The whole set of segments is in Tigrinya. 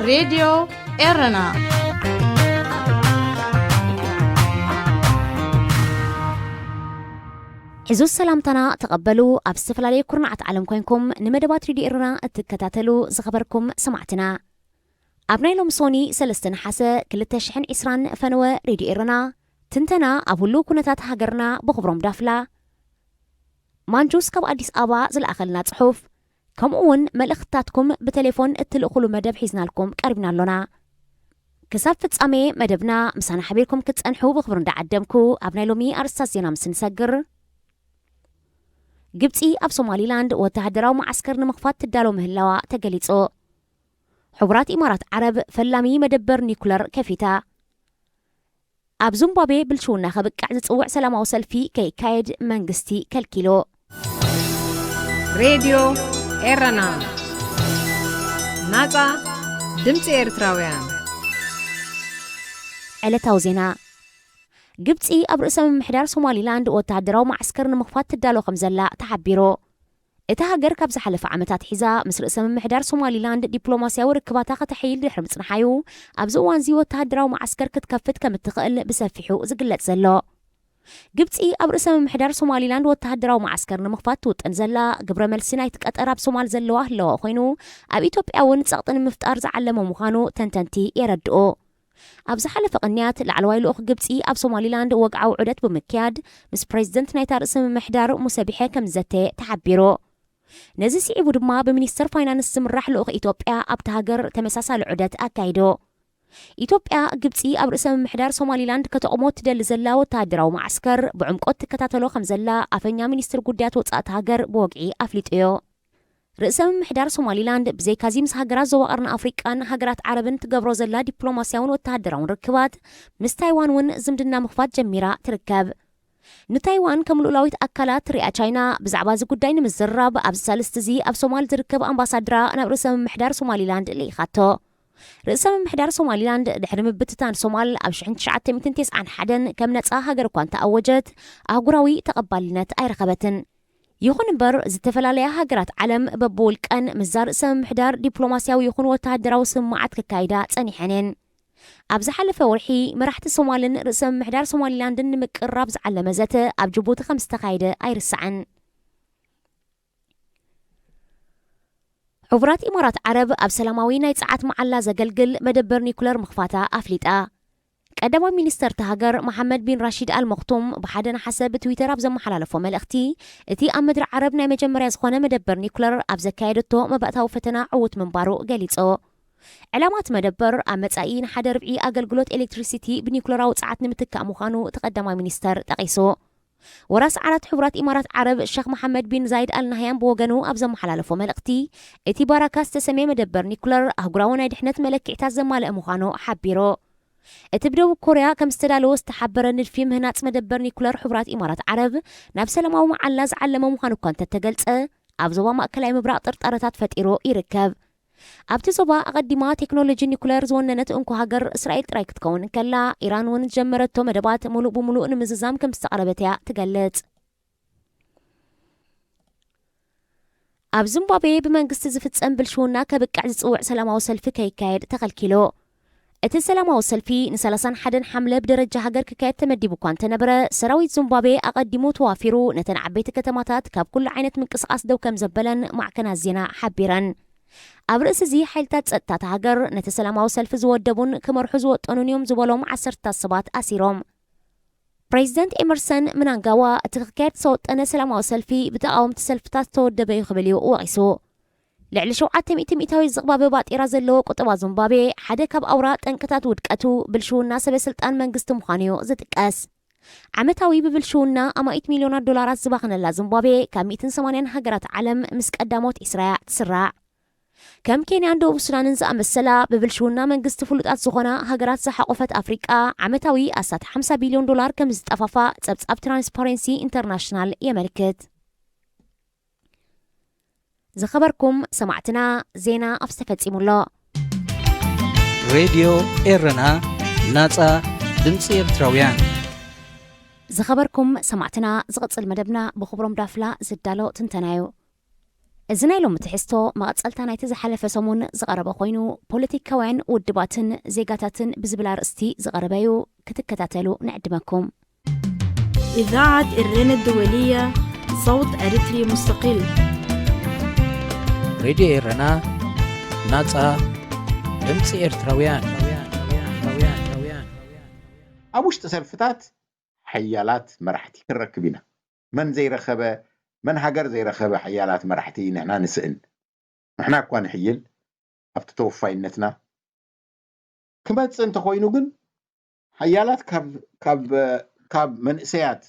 راديو إيرنا حزو السلامتنا تقبلوا أبستفل عليه كرنعة عالم كوينكم نمدبات راديو إيرنا اتكتاتلو زخبركم سمعتنا أبناي لهم صوني سلستن حاسة كل تشحن إسران فنوى راديو إيرنا تنتنا أبولو كنتات هاجرنا بخبرهم دافلا مانجوس كاب أديس أبا زل أخلنا تصحف كم أون ملختاتكم بتليفون اتلقلوا مدب حيزنا لكم قربنا لنا كساب فتسامي مدبنا مسانا حبيركم كتسأنحو بخبرون دا عدمكو أبناي لومي أرساسينا مسنسجر جبتي أب سومالي لاند وتهدراو معسكر نمخفات تدالو مهلاوا تقليتو حبرات إمارات عرب فلامي مدبر نيكولر كفيتا أب زومبابي بلشونا خبك قاعدة تقوع سلام وسلفي كي كايد منغستي كالكيلو راديو إيرنا ناتا دمت إيرتراويان علتاو زينا جبتي أب رئيسة محدار سومالي لاند وتهدراو معسكر نمخفات تدالو خمزلا تحبيرو اتهاجر كابز حلف عمتات حزا مصر رئيسة محدار سومالي لاند دبلوماسيا وركباتا تحيل دحرم صنحايو أبزوان زي وتهدراو معسكر كتكفت كمتقل بسفحو زقلت زلو جبتي أب رئيسة محدار سومالي لاند وتهدراو معسكر نمخفات توت انزلا قبر ملسينا يتكأتقراب سومال زلو أهلو خوينو أب إيتوبيا ونتساقطن مفتار زعلمو مخانو تنتنتي يردقو أبز حلف قنيات العلواي لأخ جبتي أب سومالي لاند وقعوا عدت بمكياد مس بريزيدنت نايتار اسم محدار مسابحة كمزتي تحبيرو نزي سيعيبو دما بمنيستر فاينانس سمرح لأخ إيتوبيا أب تهاجر تمساسا العدت أكايدو إيتوبيا جبتي أب اسم محدار سومالي لاند كتقوموت دل زلا وتهدراو معسكر بعمقوت كتاتلو خمزلا أفنيا منيستر قدات وطاقت هاجر بوقعي أفليتيو رئيسة محدار سومالي لاند بزي كازيمس هاجرات زواقرنا أفريقان هاجرات عربن تقبرو زلا دبلوماسيون وتهدراون ركبات مس تايوان ون زمدنا مخفات جميرة تركب نتايوان كملولاويت أكلات رئة تشاينا بزعباز قدين مزرب أب سالستزي أب سومال تركب أمباسادرا أنا رئيسة محدار سومالي لاند اللي خاتو رئيسة محدار سومالي لاند دحرم بتتان سومال أب شحن تشعات متنتيس عن حدن كم نتسا هاجر كوان تأوجت أهقراوي تقبلنت أي رقبتن يخون بر زتفلاليا هاجرات علم ببول كان مزار اسم محدار دبلوماسياوي يخون وتهدراو سمعات ككايدا تاني حنين أبز حلفة ورحي مرحت سومالين رسم محدار سومالي لاندن مقرب زعل مزته أب جبوت 5 قايدة أي رسعن عبرات إمارات عرب أب سلاماوي نايتسعات معلا زقلقل مدبر نيكولر مخفاتا أفليتا قدما مينستر تهاجر محمد بن راشد المختوم بحدنا حسب تويتر أبز محلالفو ملأختي اتي أمدر عرب ناي مجمريا زخونا مدبر نيكولر أبز كايدتو مبأتاو فتنا عوت من بارو قليتو علامات مدبر أمتساين حدا ربعي أقلقلوت إلكتريسيتي بنيكولراو تسعات نمتكا مخانو تقدما مينستر تقيسو وراس عرات حبرات إمارات عرب الشيخ محمد بن زايد آل نهيان بوغانو أبز محلالفو ملأختي اتي باراكاس تسمي مدبر نيكولر أهقراونا دحنت ملك اعتاز مال مخانو حبيرو اتبدو كوريا كم استدالو استحبرن الفيلم هنات مدبر نيكولر حبرات إمارات عرب نفس لما معلاز علمو مخانو كانت تتقلت أبزوا مأكلاي مبراء طرطارتات فتيرو يركب أبتزوبا أقدما تكنولوجي نيكولر زوننت انكو هاجر إسرائيل ترايك تكون كلا إيران ونجمرتو مدبات ملو بملو نمززام كم استقربتها تقلت أب زيمبابوي بمنقست زفت سنبل شونا كبك عزيز اوع سلامة وسلفي كيكايد تقل كيلو اتي سلامة وسلفي نسالسان حدن حملة بدرجة هاجر كيكايد تمديبو كوان تنبرا سراويت زيمبابوي أقدمو توافرو نتن عبيت كتماتات كاب كل عينة من قصقاس دو كم زبلن مع كنازينا حبيرا أب رئيس زي حيلتات سقطات هاجر نتسلامة وسلف زودبون كمرحوز وطنونيوم زبالوم 10 صبات أسيروم بريزيدنت إمرسون منانغاوا اتغكات صوت أنا سلامة وسلفي بتقاوم تسلفتات تودبي يخبليو وغيسو لعل شوعات تميتاوي زغبابي بات إرازلو قطبا زنبابي حدا كاب أوراق انكتات ودكاتو بلشو الناس بسلطان منقست مخانيو زتكاس عمتاوي ببلشونا أما 8 مليون دولارات زباقنا لا زنبابي كام 280 هاجرات علم مسك قداموت إسراع تسرع كم كان عنده بسودان زأمسلا ببلشونا منقست فلوتات زغنا هاجرات زحقفت أفريقيا عمتاوي أسات 5 بليون دولار كم زتأفافا تسبب ترانسبارنسي انترناشنال يملكت زخبركم سمعتنا زينا أفستفت إمولا راديو إيرنا ناتا دمسي إرتراويان زخبركم سمعتنا زغط المدبنا بخبرم دافلا زدالو تنتنايو እዚ ናይ ሎሚ ትሕዝቶ መቐፀልታ ናይቲ ዝሓለፈ ሰሙን ዝቐረበ ኮይኑ ፖለቲካውያን ውድባትን ዜጋታትን ብዝብል ኣርእስቲ ዝቐረበ እዩ። ክትከታተሉ ንዕድመኩም። إذاعة الرنا الدولية صوت أريتري مستقل. راديو إيرنا ناصا دمص إرتراويان أبوش تسلفتات حيالات مرحتي كنركبينا من زي رخبة من هاجر زي رخبة حيالات مرحتي نحنا نسأل نحنا كوان حيل أفتتوفاينتنا كما تسأنت خوينو جن حيالات كاب منسيات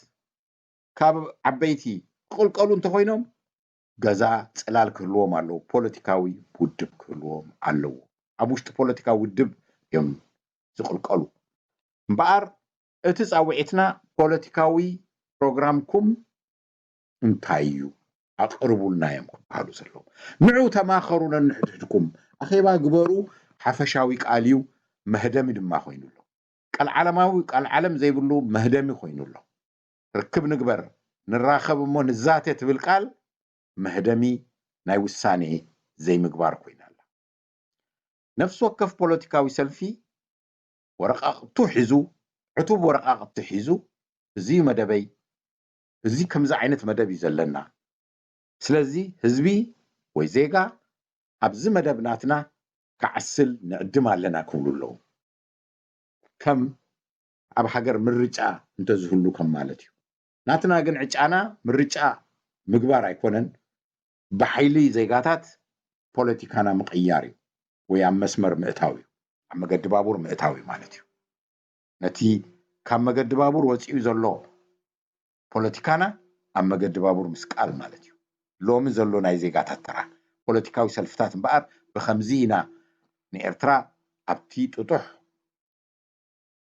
كاب عبيتي قولوا انت خوينهم جزا تسلال كلهم علو بوليتيكاوي ودب كلهم علو أبوشت بوليتيكاوي ودب يوم قولوا مبار اتساوعتنا بوليتيكاوي بروغرامكم انتايو أقربوا لنا يمكم قالوا سلو نعو تماخرونا نحدكم أخيبا قبروا حفشاوي قاليو مهدمي دما خوينو له قال عالماوي قال عالم زي بلو مهدمي خوينو له ركب نقبر نراخب مو نزاتي تبالقال مهدمي ناي وساني زي مقبار خوينا له نفس وقف بوليتيكاوي سلفي ورقاق تحيزو عتوب ورقاق تحيزو زي مدبي زي كمزا عينت مدبي زلنا سلازي هزبي ويزيغا أبزي مدبناتنا كعسل نقدم لنا كولو له كم أب حجر مرجع انتزهلو كم مالتيو ناتنا جن عجانا مرجع مقبار يكونن بحيلي زيغاتات بوليتيكانا مقياري ويام مسمر مئتاوي عم قد بابور مئتاوي مالتيو نتي كم قد بابور وصيو زلو بوليتيكانا عم قد بابور مسقال مالتيو لوم زلو ناي زيغاتات ترى بوليتيكاوي سلفتات مبار بخمزينا نيرترا أبتي تطح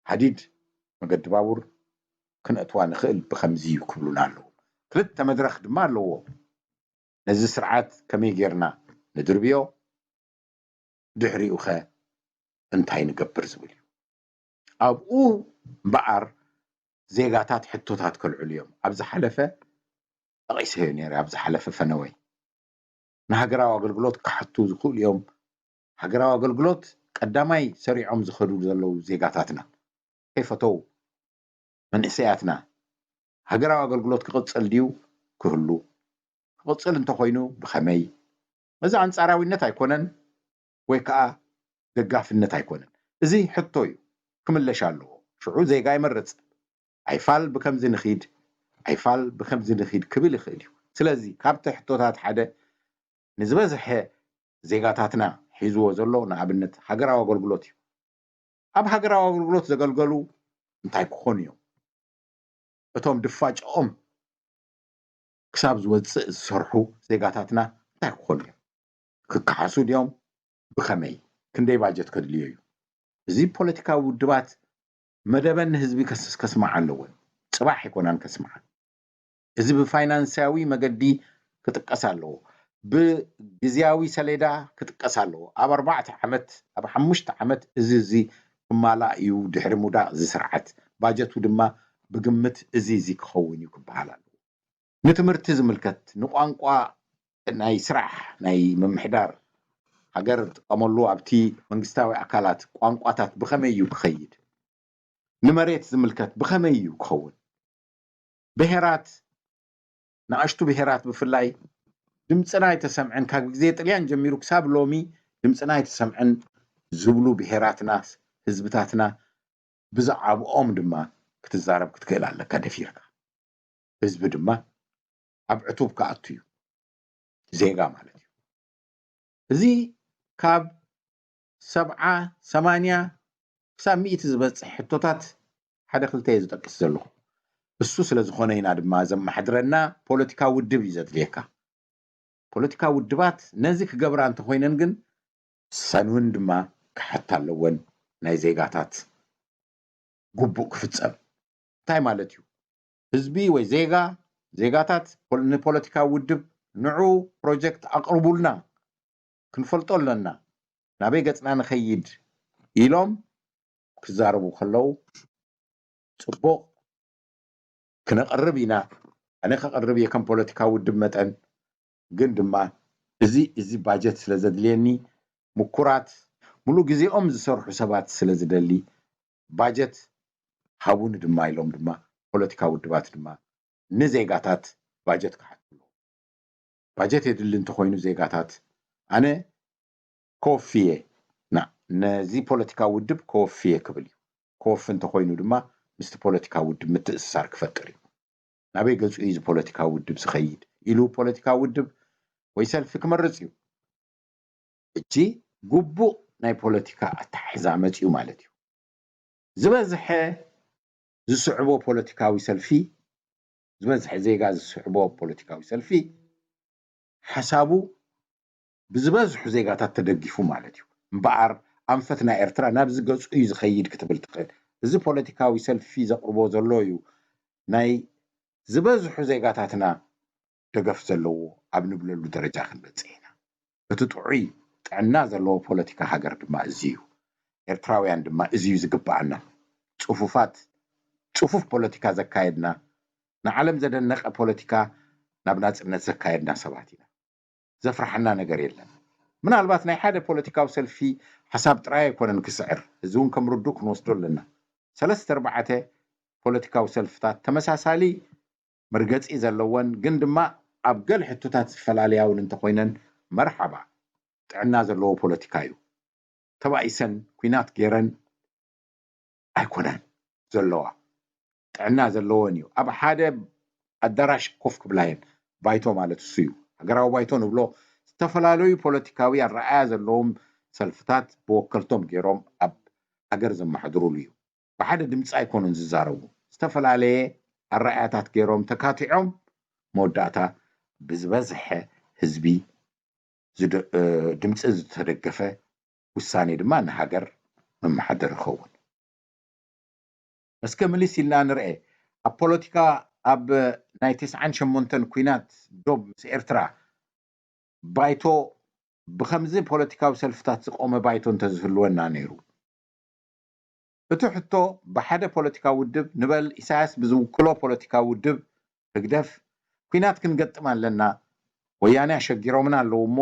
حديد مقد بابور كنأتوا نخيل بخمزيو كبلونا له كلت مدرخ دما له نزي سرعات كمي غيرنا ندربيو دحري أخا انتهي نقبر زبليو أبقو بقر زيغاتات حتوتات كل عليوم أبز حلفة أغيسه نيري أبز حلفة فنوي نهاقراو أقلقلوت كحتو زخول يوم هاقراو أقلقلوت قدامي سريعهم زخدو زلو زيغاتاتنا كيف تو من إسياتنا هاقراو أقلقلوت كقصل ديو كهلو قصل انت خوينو بخمي إذا عن صاراوينت هيكونن ويكا دقافنت هيكونن إزي حطوي كملش አለዎ ሽዑ ዜጋ ይመርጽ አይፋል በከምዝ ንኺድ አይፋል በከምዝ ንኺድ ክብል ይኽእል እዩ ስለዚ ካብቲ ሕቶታት ሓደ ንዝበዝሐ ዜጋታትና ሒዝዎ ዘሎ ንኣብነት ሃገራዊ ኣገልግሎት እዩ ኣብ ሃገራዊ ኣገልግሎት ዘገልገሉ እንታይ ክኾኑ እዮም እቶም ድፋጭኦም ክሳብ ዝወፅእ ዝሰርሑ ዜጋታትና እንታይ ክኾኑ እዮም ክከሓሱ ድዮም ብኸመይ ክንደይ ባጀት ከድልዮ እዩ እዚ ፖለቲካዊ ውድባት መደበን ህዝቢ ከስማዕ ኣለዎን ጽባሕ ይኮናን ከስማዕ እዚ ብፋይናንሳዊ መገዲ ክጥቀስ ኣለዎ ብግዚያዊ ሰሌዳ ክጥቀስ ኣለዎ ኣብ 4 ዓመት ኣብ 5 ዓመት እዚ ክማላ እዩ ድሕሪ ሙዳቕ ዝስርዓት ባጀቱ ድማ ብግምት እዚ ክኸውን እዩ ክበሃል ኣለዎ ንትምህርቲ ዝምልከት ንቋንቋ ናይ ስራሕ ናይ ምምሕዳር ሃገር ተቀመሉ ኣብቲ መንግስታዊ ኣካላት ቋንቋታት ብኸመይ እዩ ክኸይድ ንመሬት ዝምልከት ብኸመይ እዩ ክኸውን ብሄራት ንኣሽቱ ብሄራት ብፍላይ ድምፅና የተሰምዐን ካብ ግዜ ጥልያን ጀሚሩ ክሳብ ሎሚ ድምፅና የተሰምዐን ዝብሉ ብሄራትና ህዝብታትና ብዛዕባኦም ድማ ክትዛረብ ክትክእል ኣለካ ደፊርካ ህዝቢ ድማ ኣብ ዕቱብ ከኣቱ እዩ ዜጋ ማለት እዩ እዚ ካብ 70 80 ክሳብ 100 ዝበፅሕ ሕቶታት ሓደ ክልተ ዝጠቅስ ዘለኹ እሱ ስለ ዝኾነ ኢና ድማ ዘመሓድረና ፖለቲካዊ ውድብ እዩ ዘድልየካ ፖለቲካዊ ውድባት ነዚ ክገብራ እንተኮይነን ግን ሰንውን ድማ ክሕታ ኣለወን ናይ ዜጋታት ጉቡእ ክፍፀም እንታይ ማለት እዩ ህዝቢ ወይ ዜጋታት ንፖለቲካዊ ውድብ ንዑ ፕሮጀክት ኣቅርቡልና ክንፈልጦ ኣለና ናበይ ገጽና ንኸይድ ኢሎም ክዛረቡ ከለው ጽቡቕ ክነቐርብ ኢና ኣነ ከቐርብ ከም ፖለቲካዊ ውድብ መጠን ግን ድማ እዚ ባጀት ስለዘድልየኒ ምኩራት ሙሉ ግዜኦም ዝሰርሑ ሰባት ስለዝደሊ ባጀት ሃቡን ድማ ኢሎም ድማ ፖለቲካ ውድባት ድማ ንዜጋታት ባጀት ክሓትሉ ባጀት የድሊ እንተኮይኑ ዜጋታት ኣነ ኮፍየ ነዚ ፖለቲካ ውድብ ኮፍየ ክብል እዩ ኮፍ እንተኮይኑ ድማ ምስቲ ፖለቲካ ውድብ ምትእስሳር ክፈጥር እዩ ናበይ ገጹ እዩ ፖለቲካ ውድብ ዝኸይድ ኢሉ ፖለቲካ ውድብ ወይ ሰልፊ ክመርጽ እዩ እጂ ጉቡእ ናይ ፖለቲካ ኣታሕዛ መጽኡ ማለት እዩ ዝበዝሐ ዝስዕቦ ፖለቲካዊ ሰልፊ ዝበዝሐ ዜጋ ዝስዕቦ ፖለቲካዊ ሰልፊ ሓሳቡ ብዝበዝሑ ዜጋታት ተደጊፉ ማለት እዩ እምበኣር ኣንፈት ናይ ኤርትራ ናብ ዝገጹ እዩ ዝኸይድ ክትብል ትኽእል እዚ ፖለቲካዊ ሰልፊ ዘቕርቦ ዘሎ እዩ ናይ ዝበዝሑ ዜጋታትና ደገፍ ዘለዎ ኣብ ንብለሉ ደረጃ ክንበጽሕ ኢና እቲ ጥዑይ ጥዕና ዘለዎ ፖለቲካ ሃገር ድማ እዚ እዩ ኤርትራውያን ድማ እዚ እዩ ዝግባአና ጽፉፍ ፖለቲካ ዘካየድና ንዓለም ዘደነቀ ፖለቲካ ናብ ናጽነት ዘካየድና ሰባት ኢና ዘፍርሐና ነገር የለን ምናልባት ናይ ሓደ ፖለቲካዊ ሰልፊ ሓሳብ ጥራይ ኣይኮነን ክስዕር እዚ እውን ከም ርዱእ ክንወስዶ ኣለና 3-4 ፖለቲካዊ ሰልፍታት ተመሳሳሊ መርገጺ ዘለወን ግን ድማ ኣብ ገል ሕቶታት ዝፈላለያውን እንተኮይነን መርሓባ ጥዕና ዘለዎ ፖለቲካ እዩ ተባኢሰን ኩናት ገይረን ኣይኮነን ዘለዋ ጥዕና ዘለዎን እዩ ኣብ ሓደ ኣዳራሽ ኮፍ ክብላየን ባይቶ ማለት እሱ እዩ ሃገራዊ ባይቶ ንብሎ ዝተፈላለዩ ፖለቲካዊ ኣረኣያ ዘለዎም ሰልፍታት ብወከልቶም ገይሮም ኣብ ሃገር ዘመሓድሩሉ እዩ ብሓደ ድምፂ ኣይኮኑን ዝዛረቡ ዝተፈላለየ ኣረኣያታት ገይሮም ተካቲዖም መወዳእታ ብዝበዝሐ ህዝቢ ድምፂ ዝተደገፈ ውሳኔ ድማ ንሃገር መመሓደር ይኸውን እስከ ምልስ ኢልና ንርአ ኣብ ፖለቲካ ኣብ ናይ 98 ኩናት ዶብ ምስ ኤርትራ ባይቶ ብከምዚ ፖለቲካዊ ሰልፍታት ዝቆመ ባይቶ እንተዝህልወና ነይሩ እቲ ሕቶ ብሓደ ፖለቲካዊ ውድብ ንበል ኢሳያስ ብዝውክሎ ፖለቲካዊ ውድብ ህግደፍ ኩናት ክንገጥም ኣለና ወያነ ኣሸጊሮምና ኣለዎ እሞ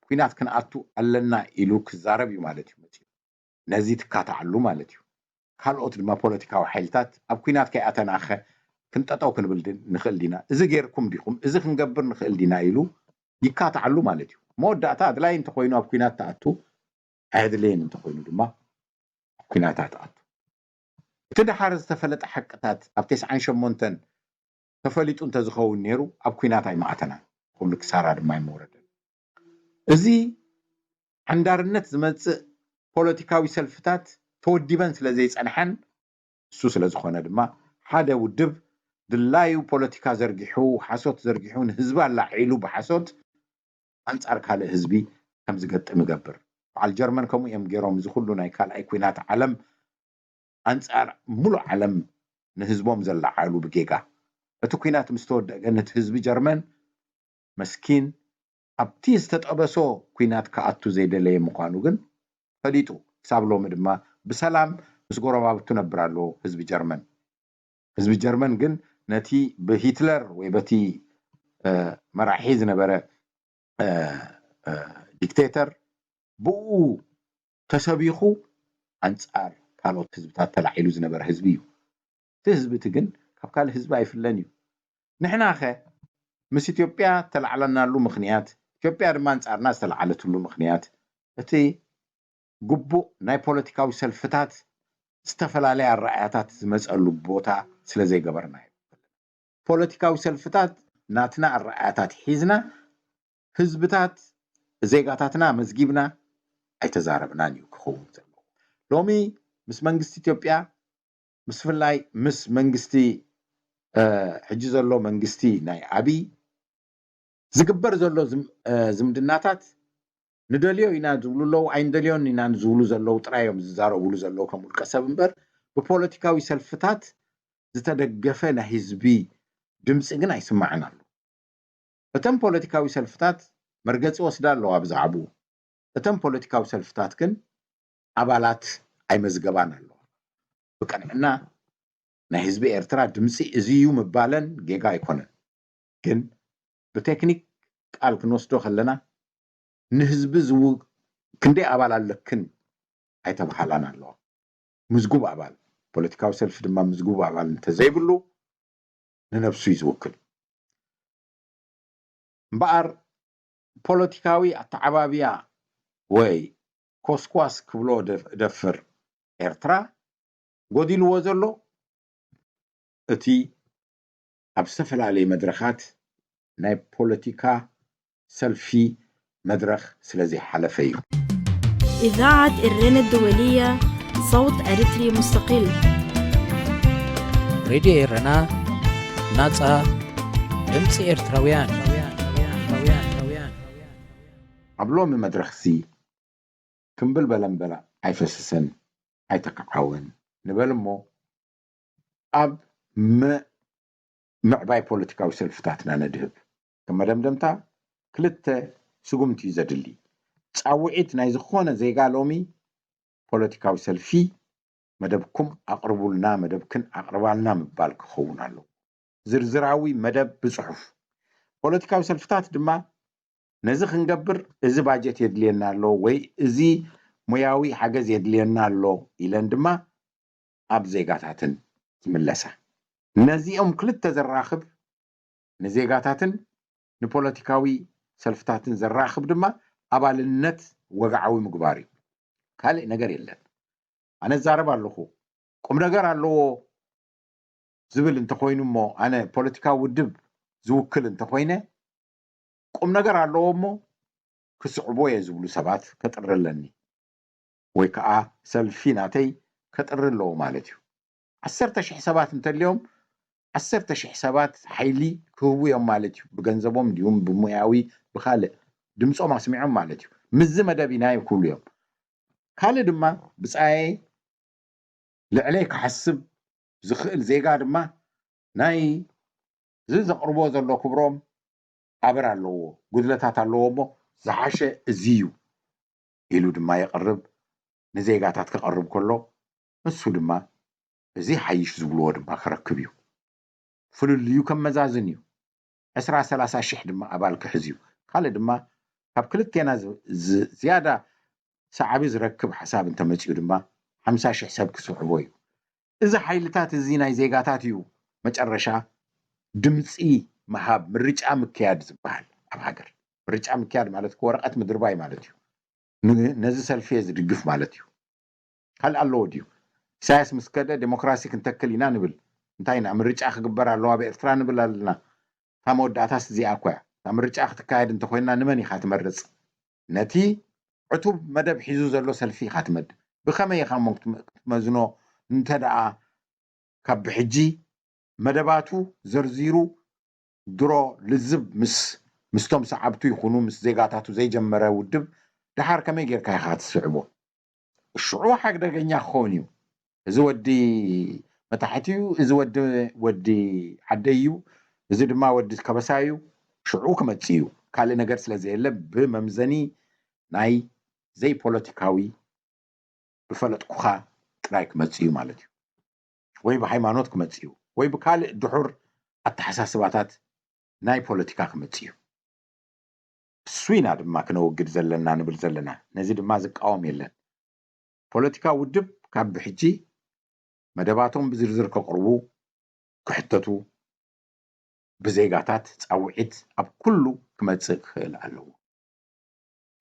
ኩናት ክንኣቱ ኣለና ኢሉ ክዛረብ እዩ ማለት እዩ ነዚ ትካታዓሉ ማለት እዩ ካልኦት ድማ ፖለቲካዊ ሓይልታት ኣብ ኩናት ከይኣተናኸ ክንጠጠው ክንብል ንኽእል ዲና እዚ ጌርኩም ዲኹም እዚ ክንገብር ንኽእል ዲና ኢሉ ይካታዓሉ ማለት እዩ መወዳእታ ኣድላይ እንተኮይኑ ኣብ ኩናት ተኣቱ ኣየድልየን እንተኮይኑ ድማ ኩናት ተኣቱ እቲ ድሓር ዝተፈለጠ ሓቅታት ኣብ 98 ተፈሊጡ እንተዝኸውን ነይሩ ኣብ ኩናት ኣይማእተና ኩሉ ክሳራ ድማ ይመውረደን እዚ ሓንዳርነት ዝመጽእ ፖለቲካዊ ሰልፍታት ተወዲበን ስለዘይጸንሐን እሱ ስለዝኾነ ድማ ሓደ ውድብ ድላዩ ፖለቲካ ዘርጊሑ ሓሶት ዘርጊሑ ንህዝቢ ኣላዒሉ ብሓሶት ኣንጻር ካልእ ህዝቢ ከም ዝገጥም ይገብር በዓል ጀርመን ከምኡ እዮም ገይሮም እዚ ኩሉ ናይ ካልኣይ ኩናት ዓለም ኣንጻር ሙሉእ ዓለም ንህዝቦም ዘላዓሉ ብጌጋ እቲ ኩናት ምስ ተወደአ ነቲ ህዝቢ ጀርመን መስኪን ኣብቲ ዝተጠበሶ ኩናት ከኣቱ ዘይደለየ ምዃኑ ግን ፈሊጡ ክሳብ ሎሚ ድማ ብሰላም ምስ ጎረባብቱ ነብር ኣሎ ህዝቢ ጀርመን ግን ነቲ ብሂትለር ወይ በቲ መራሒ ዝነበረ ዲክቴተር ብኡ ተሰቢኹ አንጻር ካልኦት ህዝብታት ተላዒሉ ዝነበረ ህዝቢ እዩ እቲ ህዝቢ እቲ ግን ካብ ካልእ ህዝቢ ኣይፍለን እዩ ንሕና ኸ ምስ ኢትዮጵያ ተላዕለናሉ ምኽንያት ኢትዮጵያ ድማ አንጻርና ዝተላዓለትሉ ምኽንያት እቲ ጉቡእ ናይ ፖለቲካዊ ሰልፍታት ዝተፈላለዩ ኣረኣያታት ዝመጸሉ ቦታ ስለ ዘይገበርና እዩ ፖለቲካዊ ሰልፍታት ናትና ኣረኣያታት ሒዝና ህዝብታት ዜጋታትና መዝጊብና ኣይተዛረብናን እዩ ክኸውን ዘሎ ሎሚ ምስ መንግስቲ ኢትዮጵያ ምስ ፍላይ ምስ መንግስቲ ሕጂ ዘሎ መንግስቲ ናይ ዓብይ ዝግበር ዘሎ ዝምድናታት ንደልዮ ኢና ዝብሉ ኣለዉ ኣይንደልዮን ኢና ዝብሉ ዘለዉ ጥራዮም ዝዛረብሉ ዘለዉ ከም ውልቀ ሰብ እምበር ብፖለቲካዊ ሰልፍታት ዝተደገፈ ናይ ህዝቢ ድምፂ ግን ኣይስማዕን ኣሎ እተን ፖለቲካዊ ሰልፍታት መርገፂ ወስዳ ኣለዋ ብዛዕብኡ እተን ፖለቲካዊ ሰልፍታት ግን ኣባላት ኣይመዝገባን ኣለዋ ብቀንዕና ናይ ህዝቢ ኤርትራ ድምፂ እዚዩ ምባለን ጌጋ ኣይኮነን ግን ብቴክኒክ ቃል ክንወስዶ ከለና ንህዝቢ ክንደይ ኣባል ኣለክን ኣይተባሃላን ኣለዋ ምዝጉብ ኣባል ፖለቲካዊ ሰልፊ ድማ ምዝጉብ ኣባል እንተዘይብሉ ንነፍሱ ይዝውክል እምበኣር ፖለቲካዊ ኣተዓባብያ ወይ ኮስኳስ ክብሎ ደፍር ኤርትራ ጎዲልዎ ዘሎ እቲ ኣብ ዝተፈላለየ መድረኻት ናይ ፖለቲካ ሰልፊ مدرخ سلازي حلفي إذاعة الرنا الدولية صوت أريتري مستقل راديو الرنا ناصا دمص إرتراويان قبلو من مدرخ سي كمبل بلنبلا عيفسسن عيتقعون نبلمو أب معباي بوليتيكاوي سلفتاتنا ندهب كما دمدمتا كلتا سقمت يزدلي تصاوعت ناي زخونه زيغا لومي ፖለቲካዊ ሰልፊ መደብኩም አቅርቡልና መደብክን አቅርባልና ምባል ክኸውን ኣሎ ዝርዝራዊ መደብ ብጽሑፍ ፖለቲካዊ ሰልፍታት ድማ ነዚ ክንገብር እዚ ባጀት የድልየና ኣሎ ወይ እዚ ሙያዊ ሓገዝ የድልየና ኣሎ ኢለን ድማ ኣብ ዜጋታትን ይምለሳ ነዚኦም ክልተ ዘራኽብ ንዜጋታትን ንፖለቲካዊ ሰልፍታትን ዘራኽብ ድማ ኣባልነት ወግዓዊ ምግባር እዩ ካልእ ነገር የለን ኣነ ዛረብ ኣለኹ ቁም ነገር ኣለዎ ዝብል እንተኮይኑ እሞ ኣነ ፖለቲካዊ ውድብ ዝውክል እንተኮይነ ቁም ነገር ኣለዎ እሞ ክስዕቦ እየ ዝብሉ ሰባት ከጥርለኒ ወይ ከዓ ሰልፊ ናተይ ከጥርለዎ ማለት እዩ 10,000 ሰባት እንተልዮም 10,000 ሰባት ሓይሊ ክህቡ እዮም ማለት እዩ ብገንዘቦም እንዲሁም ብሙያዊ ብኻልእ ድምፆም ኣስሚዖም ማለት እዩ ምዝ መደብ ኢና ይኩሉ እዮም ካልእ ድማ ብፃይ ልዕለይ ክሓስብ ዝኽእል ዜጋ ድማ ናይ ዘቕርቦ ዘሎ ክብሮም ኣበር ኣለዎ ጉድለታት ኣለዎ እሞ ዝሓሸ እዚዩ ኢሉ ድማ የቕርብ ንዜጋታት ክቐርብ ከሎ እሱ ድማ እዚ ሓይሽ ዝብልዎ ድማ ክረክብ እዩ ፍልልዩ ከም መዛዝን እዩ 20-30 ሽሕ ድማ ኣባል ክሕዝ እዩ ካልእ ድማ ካብ ክልቴና ዝያዳ ሰዓቢ ዝረክብ ሓሳብ እንተመፅኡ ድማ 50,000 ሰብ ክስዕቦ እዩ እዚ ሓይልታት እዚ ናይ ዜጋታት እዩ መጨረሻ ድምፂ መሃብ ምርጫ ምክያድ ዝበሃል ኣብ ሃገር ምርጫ ምክያድ ማለት ወረቐት ምድርባይ ማለት እዩ ነዚ ሰልፊ ዝድግፍ ማለት እዩ ካልእ ኣለዎ ድዩ ኢሳያስ ምስ ከደ ዴሞክራሲ ክንተክል ኢና ንብል እንታይና ምርጫ ክግበር ኣለዋ ብኤርትራ ንብል ኣለና እታ መወዳእታስ እዚኣ እኳ እታ ምርጫ ክትካየድ እንተኮይንና ንመን ኢኻ ትመርፅ ነቲ ዕቱብ መደብ ሒዙ ዘሎ ሰልፊ ኢኻ ትመድብ ብኸመይ ኢኻ እሞ ክትመዝኖ እንተደኣ ካብ ብሕጂ መደባቱ ዘርዚሩ ድሮ ልዝብ ምስቶም ሰዓብቱ ይኹኑ ምስ ዜጋታቱ ዘይጀመረ ውድብ ድሓር ከመይ ጌርካ ኢኻ ትስዕቦ ሽዑ ሓግደገኛ ክኸውን እዩ እዚ ወዲ መታሕቲ እዩ እዚ ወዲ ዓደይ እዩ እዚ ድማ ወዲ ከበሳ እዩ ሽዑ ክመፅ እዩ ካልእ ነገር ስለዘየለ ብመምዘኒ ናይ ዘይ ፖለቲካዊ ብፈለጥኩኻ ጥራይ ክመፅ እዩ ማለት እዩ ወይ ብሃይማኖት ክመፅ እዩ ወይ ብካልእ ድሑር ኣተሓሳስባታት ናይ ፖለቲካ ክመፅ እዩ እሱ ኢና ድማ ክነውግድ ዘለና ንብል ዘለና ነዚ ድማ ዝቃወም የለን ፖለቲካ ውድብ ካብ ብሕጂ መደባቶም ብዝርዝር ከቕርቡ ክሕተቱ ብዜጋታት ፃውዒት ኣብ ኩሉ ክመፅእ ክኽእል ኣለዎ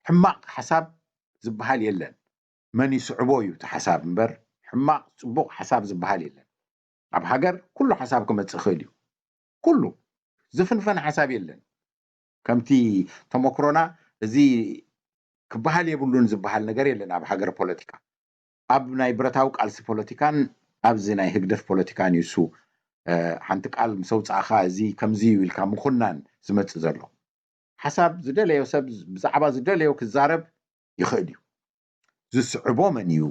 ሕማቕ ሓሳብ ዝበሃል የለን መን ይስዕቦ እዩ እቲ ሓሳብ እምበር ሕማቕ ፅቡቕ ሓሳብ ዝበሃል የለን ኣብ ሃገር ኩሉ ሓሳብ ክመፅእ ክእል እዩ ኩሉ ዝፍንፈን ሓሳብ የለን ከምቲ ተመክሮና እዚ ክበሃል የብሉን ዝበሃል ነገር የለን ኣብ ሃገር ፖለቲካ ኣብ ናይ ብረታዊ ቃልሲ ፖለቲካን ኣብዚ ናይ ህግደፍ ፖለቲካን ይሱ ሓንቲ ቃል ምሰውፃእኻ እዚ ከምዚ እዩ ኢልካ ምኹናን ዝመፅእ ዘሎ ሓሳብ ዝደለዮ ሰብ ብዛዕባ ዝደለዮ ክዛረብ ይኽእል እዩ ዝስዕቦ መን እዩ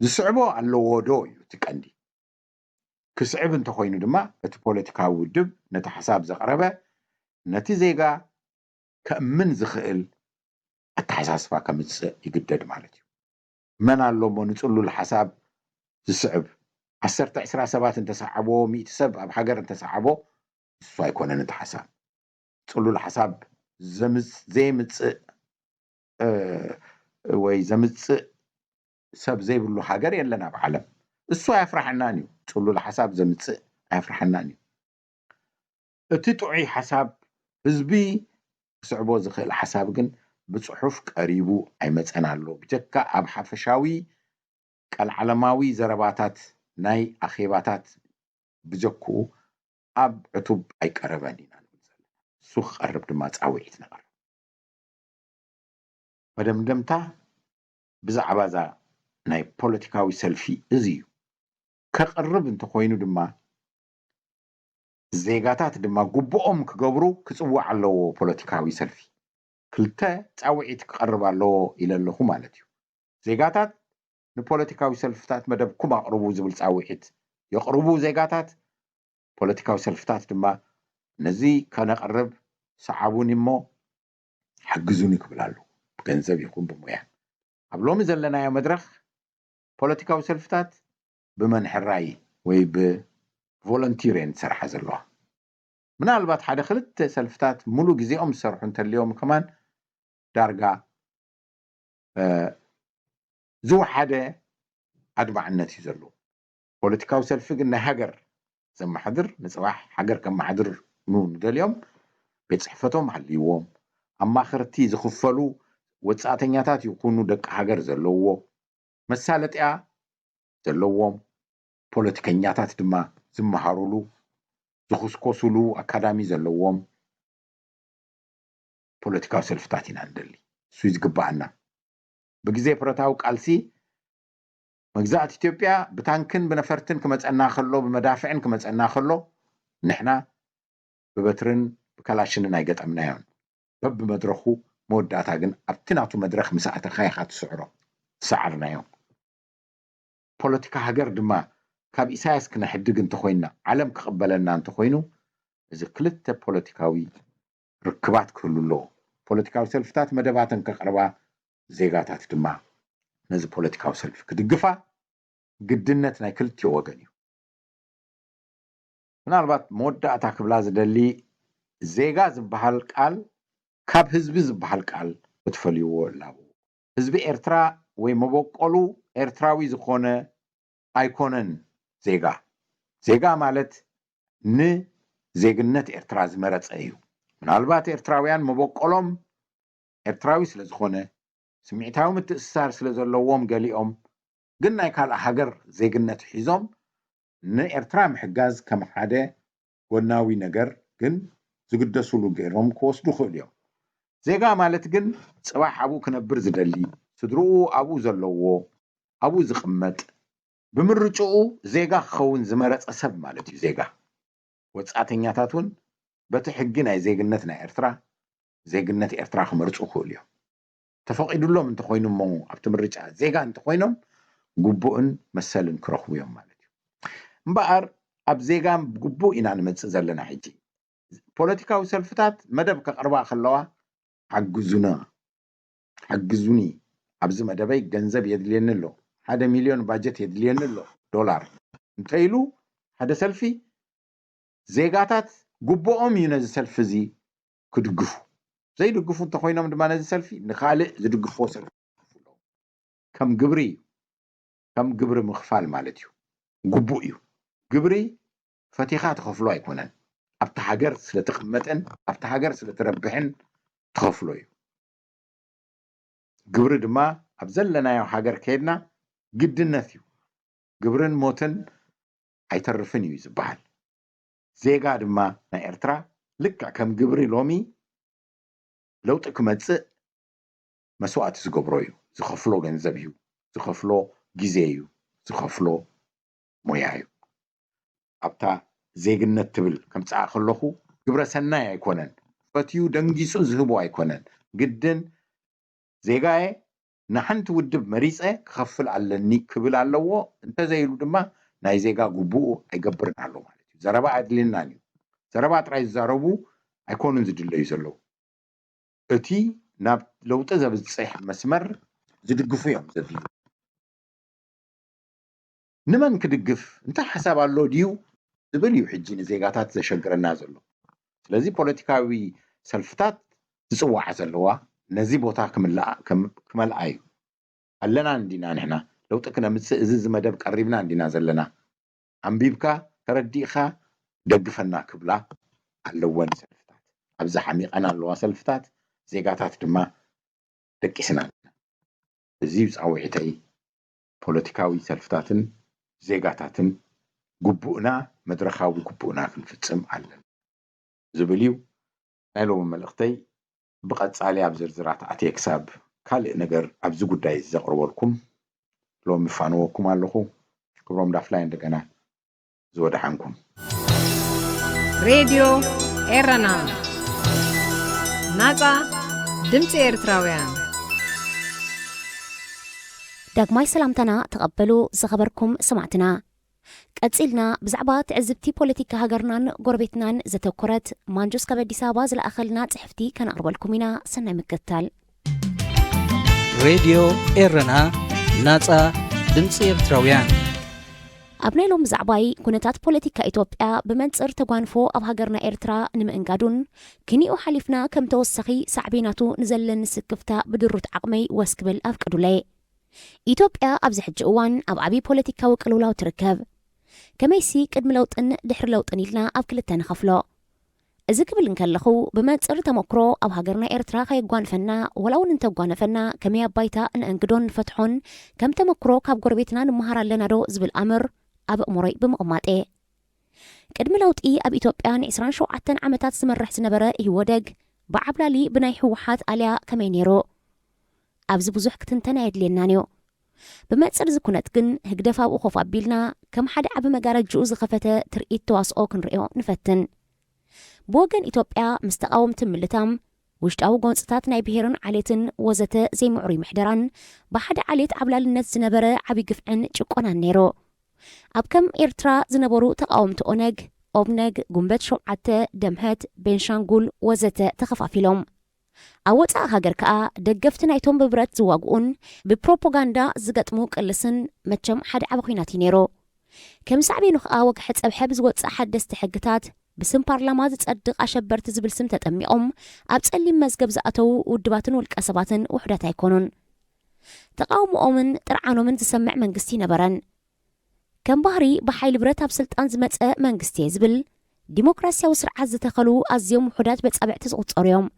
ዝስዕቦ ኣለዎ ዶ እዩ እቲ ቀንዲ ክስዕብ እንተኮይኑ ድማ እቲ ፖለቲካዊ ውድብ ነቲ ሓሳብ ዘቕረበ ነቲ ዜጋ ከእምን ዝኽእል ኣተሓሳስባ ከምፅእ ይግደድ ማለት እዩ መን ኣሎሞ ንፅሉል ሓሳብ ዝስዕብ 10-20 ሰባት እንተሰዓቦ 100 ሰብ ኣብ ሃገር እንተሰዓቦ እሱ ኣይኮነን እቲ ሓሳብ ፅሉል ሓሳብ ዘይምፅእ ወይ ዘምጽእ ሰብ ዘይብሉ ሃገር የለና ብዓለም እሱ ኣፍራሕናን እዩ ጽሉል ሓሳብ ዘምጽእ ኣፍራሕናን እዩ እቲ ጥዑይ ሓሳብ ህዝቢ ክስዕቦ ዝኽእል ሓሳብ ግን ብጽሑፍ ቀሪቡ ኣይመጸን ኣሎ ብጀካ ኣብ ሓፈሻዊ ቀልዓለማዊ ዘረባታት ናይ ኣኼባታት ብጀክኡ ኣብ ዕቱብ ኣይቀረበን ኢና ንብል ዘለና እሱ ክቐርብ ድማ ጻውዒት ነቐርብ መደምደምታ ብዛዕባ እዛ ናይ ፖለቲካዊ ሰልፊ እዚ እዩ ከቕርብ እንተኮይኑ ድማ ዜጋታት ድማ ግቡኦም ክገብሩ ክጽዋዕ ኣለዎ ፖለቲካዊ ሰልፊ ክልተ ጻውዒት ክቐርብ ኣለዎ ኢለ ኣለኹ ማለት እዩ ዜጋታት ንፖለቲካዊ ሰልፍታት መደብኩም ኣቕርቡ ዝብል ጻውዒት የቕርቡ ዜጋታት ፖለቲካዊ ሰልፍታት ድማ ነዚ ከነቐርብ ሰዓቡን እሞ ሓግዙን ይክብላሉ ብገንዘብ ይኹን ብሞያ ኣብ ሎሚ ዘለናዮ መድረኽ ፖለቲካዊ ሰልፍታት ብመንሕራይ ወይ ብቮለንቲርን ሰርሓ ዘለዋ ምናልባት ሓደ ክልተ ሰልፍታት ሙሉ ግዜኦም ዝሰርሑ እንተልዮም ከማን ዳርጋ ዝወሓደ ኣድማዕነት እዩ ዘለዎ ፖለቲካዊ ሰልፊ ግን ናይ ሃገር ዘመሓድር ንፅባሕ ሃገር ከመሓድር ንደልዮም ቤት ጽሕፈቶም ሃልይዎም ኣማኽርቲ ዝኽፈሉ ወጻእተኛታት ይኩኑ ደቂ ሃገር ዘለዎ መሳለጥያ ዘለዎም ፖለቲከኛታት ድማ ዝመሃሩሉ ዝኽስኮስሉ ኣካዳሚ ዘለዎም ፖለቲካዊ ሰልፍታት ኢና ንደሊ እሱ ዝግባአና ብግዜ ፕረታዊ ቃልሲ መግዛእት ኢትዮጵያ ብታንክን ብነፈርትን ክመጸና ከሎ ብመዳፍዕን ክመጸና ከሎ ንሕና ብበትርን ብከላሽንን ኣይገጠምናዮን በብመድረኹ መወዳእታ ግን ኣብቲ ናቱ መድረኽ ምስ ኣተኻ ኢኻ ትስዕሮ ሰዓርናዮም ፖለቲካ ሃገር ድማ ካብ ኢሳያስ ክነሕድግ እንተኮይንና ዓለም ክቕበለና እንተኮይኑ እዚ ክልተ ፖለቲካዊ ርክባት ክህሉ ኣለዎ ፖለቲካዊ ሰልፍታት መደባትን ከቕርባ ዜጋታት ድማ ነዚ ፖለቲካዊ ሰልፊ ክድግፋ ግድነት ናይ ክልቲኡ ወገን እዩ ምናልባት መወዳእታ ክብላ ዝደሊ ዜጋ ዝበሃል ቃል ካብ ህዝቢ ዝበሃል ቃል ክትፈልይዎ ኣላው ህዝቢ ኤርትራ ወይ መበቆሉ ኤርትራዊ ዝኾነ ኣይኮነን ዜጋ ማለት ንዜግነት ኤርትራ ዝመረጸ እዩ ምናልባት ኤርትራውያን መበቆሎም ኤርትራዊ ስለ ዝኾነ ስምዒታዊ ምትእስሳር ስለ ዘለዎም ገሊኦም ግን ናይ ካልእ ሃገር ዜግነት ሒዞም ንኤርትራ ምሕጋዝ ከም ሓደ ጎናዊ ነገር ግን ዝግደስሉ ገይሮም ክወስዱ ክእሉ እዮም ዜጋ ማለት ግን ጽባሕ ኣብኡ ክነብር ዝደሊ ስድርኡ ኣብኡ ዘለዎ ኣብኡ ዝቕመጥ ብምርጭኡ ዜጋ ክኸውን ዝመረጸ ሰብ ማለት እዩ ዜጋ ወጻእተኛታት እውን በቲ ሕጊ ናይ ዜግነት ናይ ኤርትራ ዜግነት ኤርትራ ክመርጹ ክእሉ እዮም ተፈቒዱሎም እንተኮይኑ እሞ ኣብቲ ምርጫ ዜጋ እንተኮይኖም ግቡእን መሰልን ክረኽቡ እዮም ማለት እዩ እምበኣር ኣብ ዜጋ ግቡእ ኢና ንመጽእ ዘለና ሕጂ ፖለቲካዊ ሰልፍታት መደብ ከቕርባ ከለዋ ሓግዙኒ ኣብዚ መደበይ ገንዘብ የድልየኒ ኣሎ 1 ሚልዮን ባጀት የድልየኒ ኣሎ ዶላር እንተኢሉ ሓደ ሰልፊ ዜጋታት ግቡኦም እዩ ነዚ ሰልፊ እዚ ክድግፉ ዘይድግፉ እንተኮይኖም ድማ ነዚ ሰልፊ ንኻልእ ዝድግፍዎ ሰልፊ ከም ግብሪ ምኽፋል ማለት እዩ ግቡእ እዩ ግብሪ ፈቲኻ ትኸፍሎ ኣይኮነን ኣብቲ ሃገር ስለተቐመጠን ኣብቲ ሃገር ስለተረብሕን ትኸፍሎ እዩ ግብሪ ድማ ኣብ ዘለናዮ ሃገር ከይድና ግድነት እዩ ግብርን ሞትን ኣይተርፍን እዩ ዝበሃል ዜጋ ድማ ናይ ኤርትራ ልክዕ ከም ግብሪ ሎሚ ለውጢ ክመጽእ መስዋዕቲ ዝገብሮ እዩ ዝኸፍሎ ገንዘብ እዩ ዝኸፍሎ ግዜ እዩ ዝኸፍሎ ሞያ እዩ ኣብታ ዜግነት ትብል ከም ፀዓ ከለኹ ግብረ ሰናይ ኣይኮነን ፈትዩ ደንጊጹ ዝህቦ ኣይኮነን ግድን ዜጋዬ ንሓንቲ ውድብ መሪፀ ክኸፍል ኣለኒ ክብል ኣለዎ እንተዘይሉ ድማ ናይ ዜጋ ግቡኡ ኣይገብርን ኣሎ ማለት እዩ ዘረባ ኣድልየናን እዩ ዘረባ ጥራይ ዝዛረቡ ኣይኮኑን ዝድለዩ ዘለዉ እቲ ናብ ለውጢ ዘብፅሕ መስመር ዝድግፉ እዮም ዘድልዩ ንመን ክድግፍ እንታይ ሓሳብ ኣሎ ድዩ ዝብል እዩ ሕጂ ንዜጋታት ዘሸግረና ዘሎ ስለዚ ፖለቲካዊ ሰልፍታት ዝፅዋዓ ዘለዋ نزي بوتا كمل أي هلنا عندنا نحنا لو تكنا متزز مدب قريبنا عندنا زلنا عم بيبكا ترديخا دقفنا كبلا اللوان سلفتات أبزا حميق أنا اللوان سلفتات زيقاتات دما دكيسنا زيوز عوحيتي بوليتيكاوي سلفتاتن زيقاتاتن قبونا مدرخاوي قبونا كنفتسم علن زبليو نايلو مملختي بقت علي أبزرزرات عتي كساب كالي نجر أبزو قداي زقربولكم لو مفانوكم اللخو كبرم دافلاين دقنا زود حنكم راديو إيرنا ناقة دمت إرتراويان داغماي سلامتنا تقبلوا زخبركم سمعتنا قصيلنا بزعبة عزبتي بوليتيكا هاجرنان غربتنان زتوكرت مانجوس كبديس أبا زلأخلنا صحفتي كان أربلكمينا سنة مكتال راديو إيرنا ناصا دمت إرتراويان أبنيلهم زعباي كونتات بوليتيكا إثيوبيا بمنصر تغوانفو أب هاجرنا إرترا نمئنقادون كنيو حليفنا كم توسخي صعبيناتو نزلن سكفتا بدروت عقمي واسكبل أفقدولي إثيوبيا أبزح جوان أب عبي بوليتيكا وقلولاو تركب كميسي قدم لوطن دحر لوطن إلنا أب كلتا نخفلو إذا قبل نكلخو بمنصر تمكرو أب هاجرنا إرترا خيقوان فنا ولو ننتقوان فنا كميا بايتا ننقدون فتحون كم تمكرو كاب قربيتنا نمهارا لنا رو زبل أمر أب أمري بمقماتي قدم لوطي أب إثيوبيا 27 عامتات سمرح زنبره يودق بعبلالي بناي حوحات عليا كمينيرو أبز بزح كتنتنا يدلينانيو بمأسر زكونت كن هقدفا وخوف أبيلنا كم حد عب مقارة جوز خفته ترقيت تواسقو كنرئيو نفتن بوغن إثيوبيا مستقاوم تملتام وشتاو قونستات نايبهيرن عليتن وزته زي معري محدران بحد عليت عبلال الناس زنبره عبي قفعن شكونا نيرو أب كم إرترا زنبرو تقاوم تقونج أوبنج قنبت شوعته دمهت بنشانقول وزته تخفافيلوم أوت هاجر كأ دقفت نايتهم ببرت زواجون ببروباغندا زقتمو قلسن متشم حد عبخيناتي نيرو كم سعبي نخ وق حد أبحب زوت أحد دستحقتات بسم برلمات تصدق أشبرت زبل سم تتأمي أبتسألي مزقب زقتو ودباتن والكسباتن وحدات يكونون تقاوم أومن ترعانو من تسمع منقستي نبرن كم بحري بحيل برتها بسلطان زمت منقستي زبل ديمقراسيا وسرعة زتخلو أزيوم وحدات بتسابع تسقط أريوم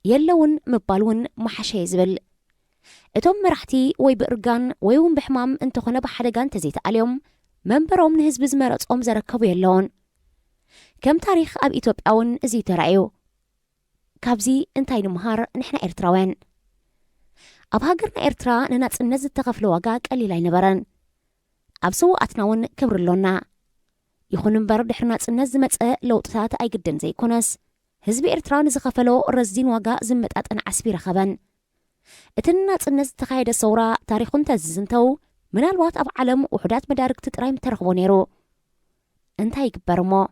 يلون مبالون محشي زبل اتم مرحتي وي بإرقان ويوم بحمام انتو خنا بحرقان تزيت عليهم منبروم نهز بزمارت زركبو يلون كم تاريخ أب إثيوبياون زي ترعيو كابزي انتاي نمهار نحنا إرتراوين أب هاجرنا إرترا ننات النزل تغفلو وقاك اللي لاي نبرن أب سوءاتناون كبر لونا يخون مبار دحرنات النزل متأ لو تثات أي قدن زي كونس هزبي إرتران زخفلو الرزدين واقع زمت أن عسبي رخبان اتنات الناس تخايد الصورة تاريخون تززنتو من الوات أب علم وحدات مدارك تترايم ترخبو نيرو انتاي كبرمو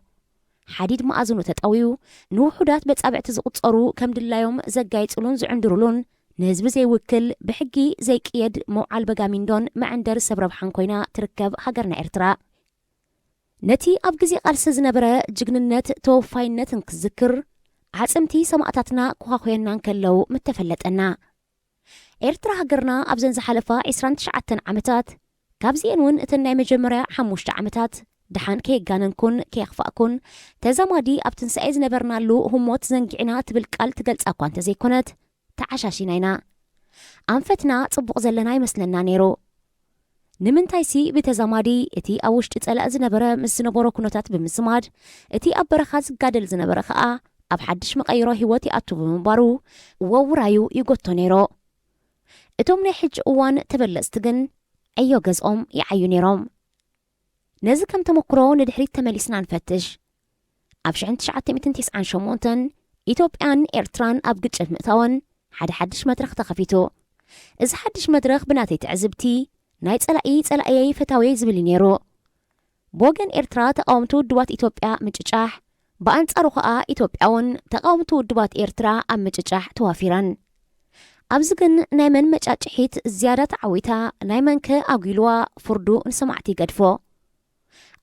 حديد ما أزنو تتقويو نو حدات بتسابع تزقط صارو كم دلايوم زقايت أولون زعندرولون نهزب زي وكل بحقي زي كيد موعال بقامين دون ما عندر سبرب حنكوينا تركب هاجرنا إرترا نتي أبقزي قرس زنبرا جقننت توفاينت نكذكر عصمتي سمعتاتنا كوخوينا نكلو متفلتنا إرترا هاجرنا أبزن زحلفا 29 عامتات كابزينون اتناي مجمرة 5 عامتات دحان كي غاننكون كي يخفاكون تزامادي أبتنسأي زنبرنا لو هموت زنقعنا تبالقال تقلت أكوان تزيكونت تعشاشينينا أنفتنا صبق زلناي مسلنا نيرو نمنتايسي بتزامادي اتي أوشت اتسأل زنبرة مسنبورو كنوتات بمسماد اتي أبرخاز قادل زنبرة خاء أب حدش مقايرو هيواتي أتو بمبارو وورايو يقوتو نيرو اتوم نحج اوان تبلستغن ايو غزኦም يعيو نيروم نزي كم تمكرو ندحريت تمليسنا نفتش أب 1998 إثيوبيان إرتران أب قدشت مئتاون حدش مدرخ تخفيتو إذ حدش مدرخ بناتي تعزبتي نايت سلائي فتاوي زبلي نيرو بوغن إرترا تقاومتو دوات إثيوبيا مججاح بأنت أروخاء إثيوبياون تقاومتو دوات إرترا أم مججاح توافيران أبزغن نايمن مجاجحيت زيادة عويتا نايمن كأغيلوا فردو نسمعتي قدفو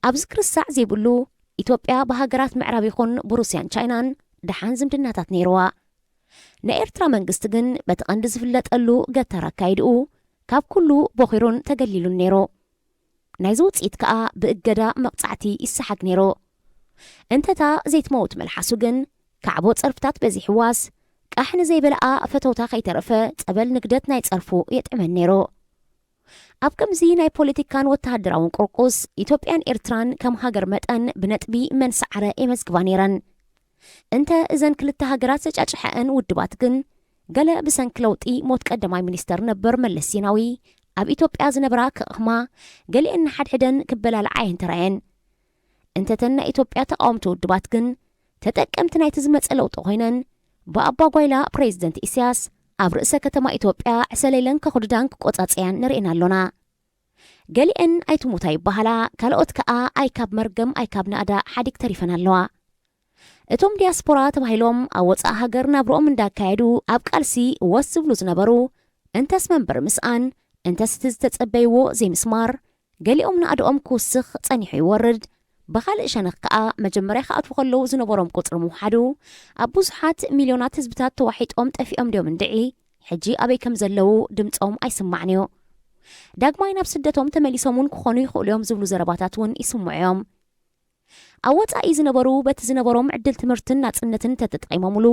أبزغر الساع زيبولو إثيوبيا بهاجرات معرابيخون بروسيان تشاينان دحان زمدناتات نيروا ንኤርትራ መንግስቲ ግን በቲ ቀንዲ ዝፍለጠሉ ገተር አካይድኡ ካብ ኩሉ በኺሩን ተገሊሉን ነይሩ ናይ ዝውፅኢት ከዓ ብእገዳ መቕፃዕቲ ይሰሓግ ነይሩ እንተታ ዘይትመውት መልሓሱ ግን ካዕቦ ፀርፍታት በዚ ሕዋስ ቃሕኒ ዘይበልኣ ፈተውታ ከይተረፈ ፀበል ንግደት ናይ ፀርፉ የጥዕመን ነይሩ ኣብ ከምዚ ናይ ፖለቲካን ወተሃደራውን ቁርቁስ ኢትዮጵያን ኤርትራን ከም ሃገር መጠን ብነጥቢ መንሰዓረ የመዝግባ ነይረን እንተ እዘን ክልተ ሃገራት ዘጫጭሐአን ውድባት ግን ገለ ብሰንኪ ለውጢ ሞት ቀዳማይ ሚኒስተር ነበር መለስ ዜናዊ ኣብ ኢትዮጵያ ዝነበራ ክቕማ ገሊአን ሓድሕደን ክበላልዓየን ተራየን እንተተን ናይ ኢትዮጵያ ተቃወምቲ ውድባት ግን ተጠቀምቲ ናይቲ ዝመፀ ለውጢ ኮይነን ብኣባጓይላ ፕሬዚደንት ኢሳያስ ኣብ ርእሰ ከተማ ኢትዮጵያ ዕሰለይለን ከኽዱዳን ክቆፃፅያን ንርኢና ኣሎና ገሊአን ኣይትሙታ ይበሃላ ካልኦት ከዓ ኣይካብ መርገም ኣይካብ ናእዳ ሓዲግ ተሪፈን ኣለዋ እቶም ዲያስፖራ ተባሂሎም ኣብ ወፃእ ሃገር ናብርኦም እንዳካየዱ ኣብ ቃልሲ ወስ ዝብሉ ዝነበሩ እንተስ መንበር ምስኣን እንተስ እቲ ዝተፀበይዎ ዘይምስማር ገሊኦም ናእድኦም ክውስኽ ፀኒሑ ይወርድ ብኻልእ ሸነኽ ከዓ መጀመርያ ከኣትዉ ከለዉ ዝነበሮም ቁፅሪ ምውሓዱ ኣብ ብዙሓት ሚልዮናት ህዝብታት ተዋሒጦም ጠፊኦም ድዮም እንድዒ ሕጂ ኣበይ ከም ዘለዉ ድምፆም ኣይስማዕን እዩ ዳግማይ ናብ ስደቶም ተመሊሶምን ክኾኑ ይኽእሉ እዮም ዝብሉ ዘረባታት እውን ይስምዑ እዮም ኣብ ወፃኢ ዝነበሩ በቲ ዝነበሮም ዕድል ትምህርትን ናፅነትን ተተጠቒሞምሉ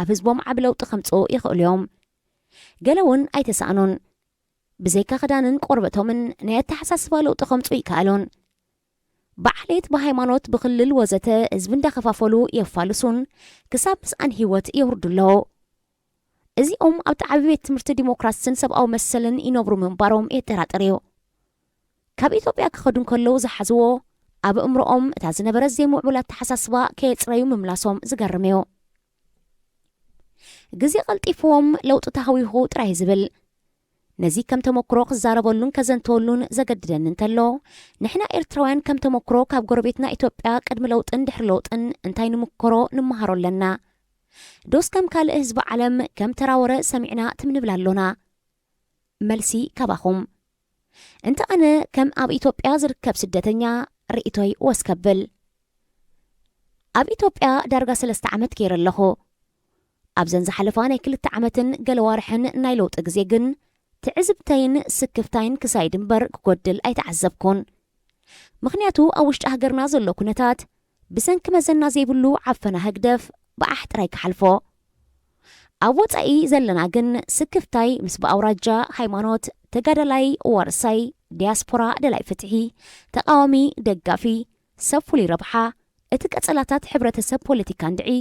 ኣብ ህዝቦም ዓብ ለውጢ ከምፅኡ ይኽእሉ እዮም ገለ እውን ኣይተሰኣኑን ብዘይካ ክዳንን ቆርበቶምን ናይ ኣተሓሳስባ ለውጢ ከምፁ ይከኣሉን ባዕሌት ብሃይማኖት ብክልል ወዘተ ህዝቢ እንዳኸፋፈሉ የፋልሱን ክሳብ ምስኣን ህይወት የውርዱ ኣለዉ እዚኦም ኣብ ጣዕቢ ቤት ትምህርቲ ዲሞክራሲን ሰብኣዊ መሰልን ይነብሩ ምንባሮም የጠራጥር እዩ ካብ ኢትዮጵያ ክኸዱን ከለዉ ዝሓዝዎ ኣብ እምሮኦም እታ ዝነበረ ዘይምዕቡል ኣተሓሳስባ ከየፅረዩ ምምላሶም ዝገርም እዩ ግዜ ቀልጢፍዎም ለውጢ ተሃዊሁ ጥራይ ዝብል ነዚ ከም ተመክሮ ክዛረበሉን ከዘንተወሉን ዘገድደን እንተሎ ንሕና ኤርትራውያን ከም ተመክሮ ካብ ጎረቤትና ኢትዮጵያ ቅድሚ ለውጥን ድሕሪ ለውጥን እንታይ ንምክሮ ንምሃሮ ኣለና ዶስ ከም ካልእ ህዝቢ ዓለም ከም ተራወረ ሰሚዕና ትምንብል ኣሎና መልሲ ካባኹም እንተ ኣነ ከም ኣብ ኢትዮጵያ ዝርከብ ስደተኛ ርእቶይ ወስከብል ኣብ ኢትዮጵያ ዳርጋ 3 ዓመት ገይረ ኣለኹ ኣብዘን ዝሓለፋ ናይ 2 ዓመትን ገለዋርሕን ናይ ለውጢ ግዜ ግን ትዕዝብተይን ስክፍታይን ክሳይድ እምበር ክጎድል ኣይተዓዘብኩን ምክንያቱ ኣብ ውሽጢ ሃገርና ዘሎ ኩነታት ብሰንኪ መዘና ዘይብሉ ዓፈና ህግደፍ ብኣሕጥራይ ክሓልፎ ኣብ ወፃኢ ዘለና ግን ስክፍታይ ምስ ብኣውራጃ ሃይማኖት ተጋዳላይ ዋርሳይ ዲያስፖራ ደላይ ፍትሒ ተቃዋሚ ደጋፊ ሰብ ፍሉይ ረብሓ እቲ ቀፀላታት ሕብረተሰብ ፖለቲካ እንድዒ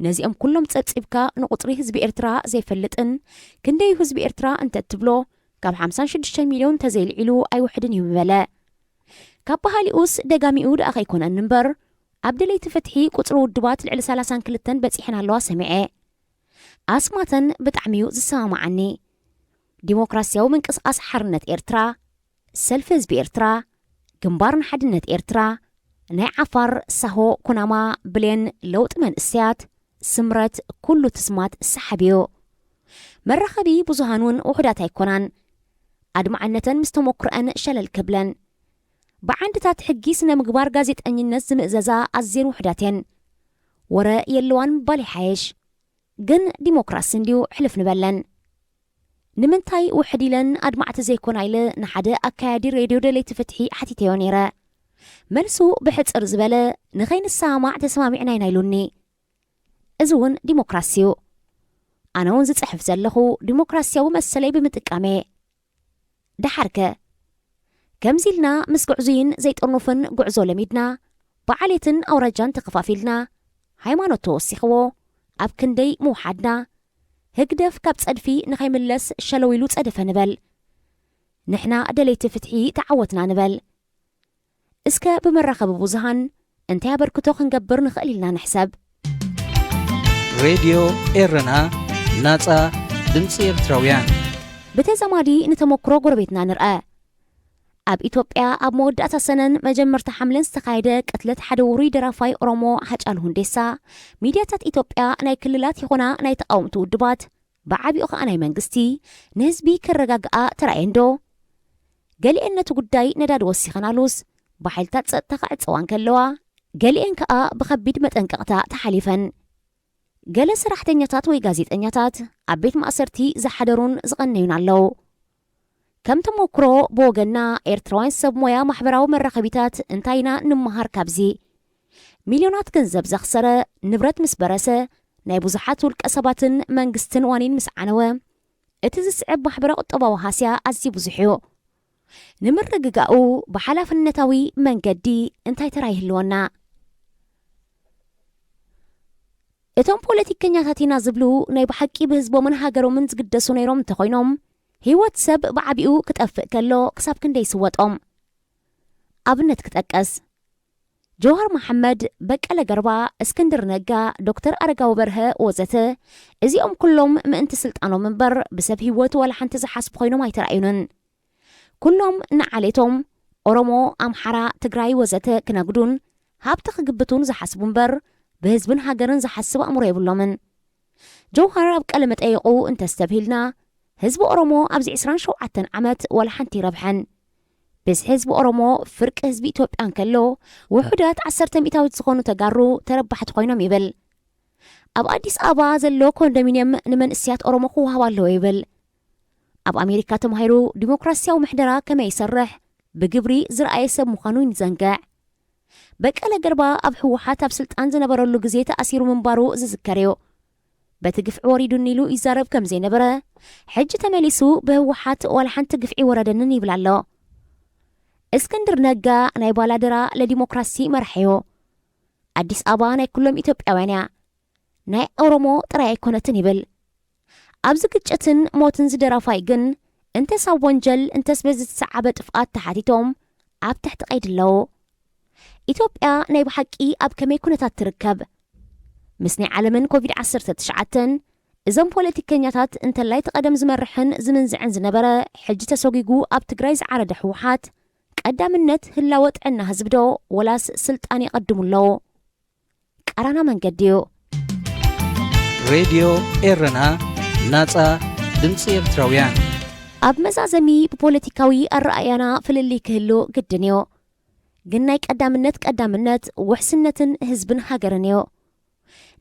ነዚኦም ኩሎም ፀብፂብካ ንቁፅሪ ህዝቢ ኤርትራ ዘይፈልጥን ክንደይ ህዝቢ ኤርትራ እንተትብሎ ካብ 56 ሚልዮን ተዘይልዒሉ ኣይውሕድን ይምበለ ካብ ባህሊኡስ ደጋሚኡ ደኣ ከይኮነን እምበር ኣብ ደለይቲ ፍትሒ ቁፅሪ ውድባት ልዕሊ 32 በፂሕን ኣለዋ ሰሚዐ ኣስማተን ብጣዕሚ እዩ ዝሰማማዓኒ ዲሞክራሲያዊ ምንቅስቃስ ሓርነት ኤርትራ ሰልፊ ህዝቢ ኤርትራ ግንባር ንሓድነት ኤርትራ ናይ ዓፋር ሳሆ ኩናማ ብሌን ለውጢ መንእስያት ስምረት ኩሉ ትስማት ሰሓብዮ መራኸቢ ብዙሃን እውን ውሕዳት ኣይኮናን ኣድማዓነተን ምስ ተሞክረአን ሸለል ክብለን ብዓንድታት ሕጊ ስነ ምግባር ጋዜጠኝነት ዝምእዘዛ ኣዝየን ውሕዳትን ወረ የለዋን ባሊሓየሽ ግን ዲሞክራሲ እንዲዩ ሕልፍ ንበለን ንምንታይ ውሕድ ኢለን ኣድማዕቲ ዘይኮና ኢለ ንሓደ ኣካያዲ ሬድዮ ደለይቲ ፍትሒ ሓቲተዮ ነይረ መልሱ ብሕፅር ዝበለ ንኸይንሰማዕ ተሰማሚዕና ኢና ኢሉኒ እዚ እውን ዲሞክራሲ እዩ ኣነ እውን ዝፅሕፍ ዘለኹ ዲሞክራሲያዊ መሰለይ ብምጥቃሜ ድሓርከ ከምዚ ኢልና ምስ ጉዕዙይን ዘይጠርኑፍን ጉዕዞ ለሚድና ብዓሌትን ኣውራጃን ተኸፋፊልና ሃይማኖት ተወሲኽዎ ኣብ ክንደይ ምውሓድና ህግደፍ ካብ ፀድፊ ንኸይምለስ ሸለው ኢሉ ፀደፈ ንበል ንሕና ደለይቲ ፍትሒ ተዓወትና ንበል እስከ ብመራኸቢ ብዙሃን እንታይ ኣበርክቶ ክንገብር ንኽእል ኢልና ንሕሰብ ሬድዮ ኤረና ናፃ ድምፂ ኤርትራውያን ብተዘማዲ ንተሞክሮ ጎረቤትና ንርአ ኣብ ኢትዮጵያ ኣብ መወዳእታ ሰነን መጀመርታ ሓምለን ዝተኻየደ ቅትለት ሓደ ውሩይ ደራፋይ ኦሮሞ ሃጫሉ ሁንዴሳ ሚድያታት ኢትዮጵያ ናይ ክልላት ይኹና ናይ ተቃውምቲ ውድባት ብዓቢኡ ከዓ ናይ መንግስቲ ንህዝቢ ከረጋግኣ ተራእየን ዶ ገሊአን ነቲ ጉዳይ ነዳድ ወሲኸናሉስ ብሓይልታት ፀጥታ ክዕፅዋን ከለዋ ገሊአን ከዓ ብከቢድ መጠንቀቕታ ተሓሊፈን ገለ ሰራሕተኛታት ወይ ጋዜጠኛታት ኣብ ቤት ማእሰርቲ ዝሓደሩን ዝቐነዩን ኣለዉ ከም ተሞክሮ ብወገና ኤርትራውያን ሰብ ሞያ ማሕበራዊ መራኸቢታት እንታይና ንምሃር ካብዚ ሚልዮናት ገንዘብ ዘኽሰረ ንብረት ምስ በረሰ ናይ ብዙሓት ውልቀ ሰባትን መንግስትን ዋኒን ምስ ዓነወ እቲ ዝስዕብ ማሕበረ ቁጠባዊ ሃስያ ኣዝዩ ብዙሕ እዩ ንምርግጋኡ ብሓላፍነታዊ መንገዲ እንታይ ተራ ይህልወና እቶም ፖለቲከኛታት ኢና ዝብሉ ናይ ብሓቂ ብህዝቦምን ሃገሮምን ዝግደሱ ነይሮም እንተኾይኖም ህይወት ሰብ ብዓቢኡ ክጠፍእ ከሎ ክሳብ ክንደይ ይስወጦም ኣብነት ክጠቀስ ጆሃር መሐመድ በቀለ ገርባ እስክንድር ነጋ ዶክተር አረጋዊ በርሀ ወዘተ እዚኦም ኩሎም ምእንቲ ስልጣኖም እምበር ብሰብ ህይወት ወላ ሓንቲ ዝሓስቡ ኮይኖም ኣይተረኣዩንን ኩሎም ንዓሌቶም ኦሮሞ ኣምሓራ ትግራይ ወዘተ ክነግዱን ሃብቲ ክግብቱን ዝሓስቡ እምበር ብህዝብን ሃገርን ዝሓስብ ኣእምሮ የብሎምን ጆሃር ኣብ ቀለ መጠይቁ እንተስተብሂልና ህዝቢ ኦሮሞ ኣብዚ 27 ዓመት ወላ ሓንቲ ይረብሐን ብስ ህዝቢ ኦሮሞ ፍርቂ ህዝቢ ኢትዮጵያ እንከሎ ውሕዳት 10 ሚእታዊት ዝኾኑ ተጋሩ ተረባሕቲ ኮይኖም ይብል ኣብ ኣዲስ ኣበባ ዘሎ ኮንዶሚንየም ንመንእስያት ኦሮሞ ክወሃብ ኣለዎ ይብል ኣብ ኣሜሪካ ተማሂሩ ዲሞክራሲያዊ ምሕደራ ከመይ ይሰርሕ ብግብሪ ዝረኣየ ሰብ ምዃኑ ይንዘንግዕ በቀለ ገርባ ኣብ ሕወሓት ኣብ ስልጣን ዝነበረሉ ግዜ ተኣሲሩ ምንባሩ ዝዝከር እዩ በቲ ግፍዒ ወሪዱን ኢሉ ይዛረብ ከም ዘይነበረ ሕጂ ተመሊሱ ብህወሓት ወላ ሓንቲ ግፍዒ ወረደንን ይብል ኣሎ እስክንድር ነጋ ናይ ባላደራ ለዲሞክራሲ መርሐዮ ኣዲስ ኣበባ ናይ ኩሎም ኢትዮጵያውያን እያ ናይ ኦሮሞ ጥራይ ኣይኮነትን ይብል ኣብዚ ግጭትን ሞትን ዝደራፋይ ግን እንተስ ኣብ ወንጀል እንተስ በዚ ዝሰዓበ ጥፍኣት ተሓቲቶም ኣብ ትሕቲ ቀይዲ ኣለዎ ኢትዮጵያ ናይ ብሓቂ ኣብ ከመይ ኩነታት ትርከብ ምስ ናይ ዓለምን ኮቪድ-19 እዞም ፖለቲከኛታት እንተላይ ተቐደም ዝመርሕን ዝምንዝዕን ዝነበረ ሕጂ ተሰጊጉ ኣብ ትግራይ ዝዓረደ ሕወሓት ቀዳምነት ህላወ ጥዕና ህዝቢ ዶ ወላስ ስልጣን ይቐድሙ ኣለዎ ቀራና መንገዲ እዩ ሬድዮ ኤረና ናጻ ድምፂ ኤርትራውያን ኣብ መዛዘሚ ብፖለቲካዊ ኣረኣያና ፍልሊ ክህሉ ግድን እዩ ግን ናይ ቀዳምነት ውሕስነትን ህዝብን ሃገርን እዩ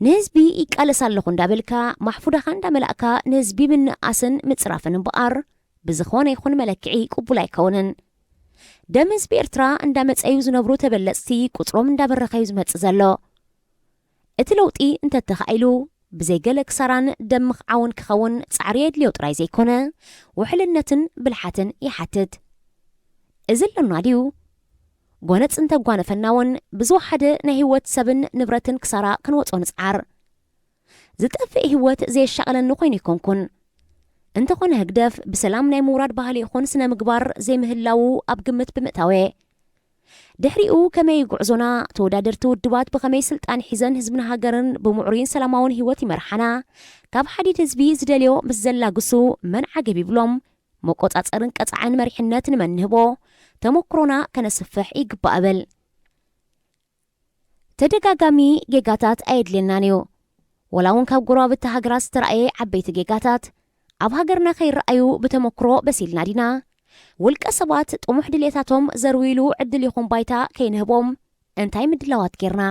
ንህዝቢ ይቃለስ ኣለኹ እንዳበልካ ማሕፉዳኻ እንዳመላእካ ንህዝቢ ምንኣስን ምፅራፍን እምበኣር ብዝኾነ ይኹን መለክዒ ቅቡል ኣይከውንን ደም ህዝቢ ኤርትራ እንዳመፀዩ ዝነብሩ ተበለፅቲ ቁፅሮም እንዳበረኸዩ ዝመፅእ ዘሎ እቲ ለውጢ እንተተኻኢሉ ብዘይገለ ክሳራን ደም ምኽዓውን ክኸውን ፃዕሪ የድልዮ ጥራይ ዘይኮነ ውሕልነትን ብልሓትን ይሓትት እዚ ኣለና ድዩ ጎነፅ እንተጓነፈናውን ብዝወሓደ ናይ ህይወት ሰብን ንብረትን ክሳራ ክንወፆ ንፅዓር ዝጠፍእ ህይወት ዘየሻቕለኒ ኮይኑ ይኮንኩን እንተኾነ ህግደፍ ብሰላም ናይ ምውራድ ባህሊ ይኹን ስነ ምግባር ዘይምህላው ኣብ ግምት ብምእታወ ድሕሪኡ ከመይ ጉዕዞና ተወዳደርቲ ውድባት ብኸመይ ስልጣን ሒዘን ህዝብን ሃገርን ብምዕሩይን ሰላማውን ህይወት ይመርሓና ካብ ሓዲድ ህዝቢ ዝደልዮ ምስ ዘላግሱ መንዓ ገቢብሎም መቆፃፀርን ቀፃዓን መሪሕነት ንመንህቦ ተሞክሮና ከነስፍሕ ይግባእ ተደጋጋሚ ጌጋታት ኣየድልየናን እዩ ወላ እውን ካብ ጎረባብቲ ሃገራት ዝተረኣየ ዓበይቲ ጌጋታት ኣብ ሃገርና ከይረኣዩ ብተሞክሮ በሲልና ዲና ውልቀ ሰባት ጥሙሕ ድሌታቶም ዘርዊሉ ዕድል ይኹን ባይታ ከይንህቦም እንታይ ምድላዋት ጌርና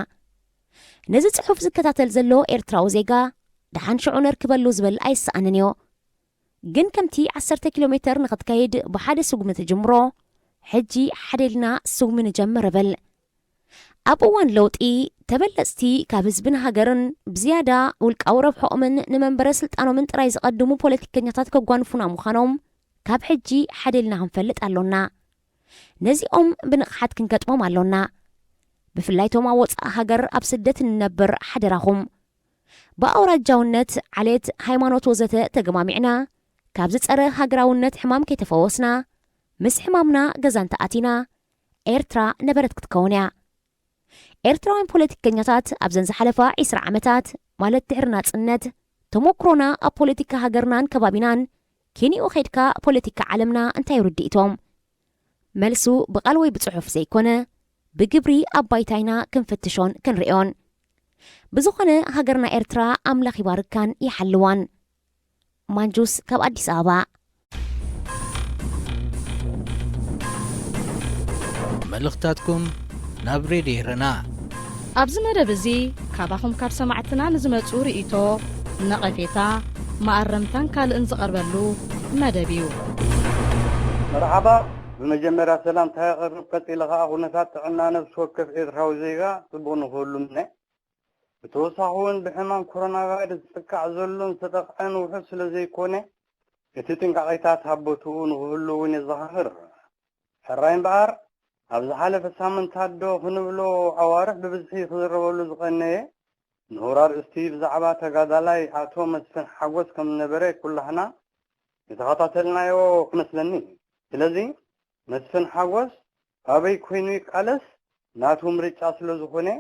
ነዚ ጽሑፍ ዝከታተል ዘሎ ኤርትራዊ ዜጋ ድሓን ሽዑ ነርክበሉ ዝብል ኣይሰኣንን እዩ ግን ከምቲ 10 ኪሎ ሜትር ንኽትከይድ ብሓደ ስጉም ትጅምሮ ሕጂ ሓደልና ስጉም ንጀምር ብል ኣብ እዋን ለውጢ ተበለፅቲ ካብ ህዝብን ሃገርን ብዝያዳ ውልቃዊ ረብሖኦምን ንመንበረ ስልጣኖምን ጥራይ ዝቐድሙ ፖለቲከኛታት ከጓንፉና ምዃኖም ካብ ሕጂ ሓደልና ክንፈልጥ ኣሎና ነዚኦም ብንቕሓት ክንገጥሞም ኣሎና ብፍላይቶም ኣብ ወፃኢ ሃገር ኣብ ስደት ንነብር ሓደራኹም ብኣውራጃውነት ዓሌት ሃይማኖት ወዘተ ተገማሚዕና ካብ ዝፀረ ሃገራውነት ሕማም ከይተፈወስና ምስ ሕማምና ገዛን ተኣቲና ኤርትራ ነበረት ክትከውን እያ ኤርትራውያን ፖለቲከኛታት ኣብ ዘን ዝሓለፋ 20 ዓመታት ማለት ድሕሪ ናጽነት ተሞክሮና ኣብ ፖለቲካ ሃገርናን ከባቢናን ኬንኡ ኸይድካ ፖለቲካ ዓለምና እንታይ ይርድኢቶም መልሱ ብቓል ወይ ብጽሑፍ ዘይኮነ ብግብሪ ኣብ ባይታይና ክንፍትሾን ክንሪኦን ብዝኾነ ሃገርና ኤርትራ ኣምላኽ ይባርካን ይሓልዋን ማንጁስ ካብ ኣዲስ ኣበባ መልእኽታትኩም ናብ ሬድዮ ኤረና ኣብዚ መደብ እዚ ካባኹም ካብ ሰማዕትና ንዝመፁ ርእይቶ ነቐፌታ ማኣረምታን ካልእን ዝቐርበሉ መደብ እዩ። መርሓባ بمجمرة سلام تغرب كتير خا ونفات عنا نفس وقف إدراو زيجا تبون هولمن بتوصحون بحمان كورونا فيروس تكع زلون تدقن وحصل زي كونه يتتنق عيتات هبطون وهلون الظهر حرين بار أبز حالة السامن تادو هنبلو عوارف ببزحي خضر ولو زغنية نهورار استيف زعبات قادلاي عطو مسفن حقوس كم نبري كلهنا يتغطى لنا يو مثلني لذي مسفن حوس أبي كويني قالس ناتهم ريتش أصله زخونة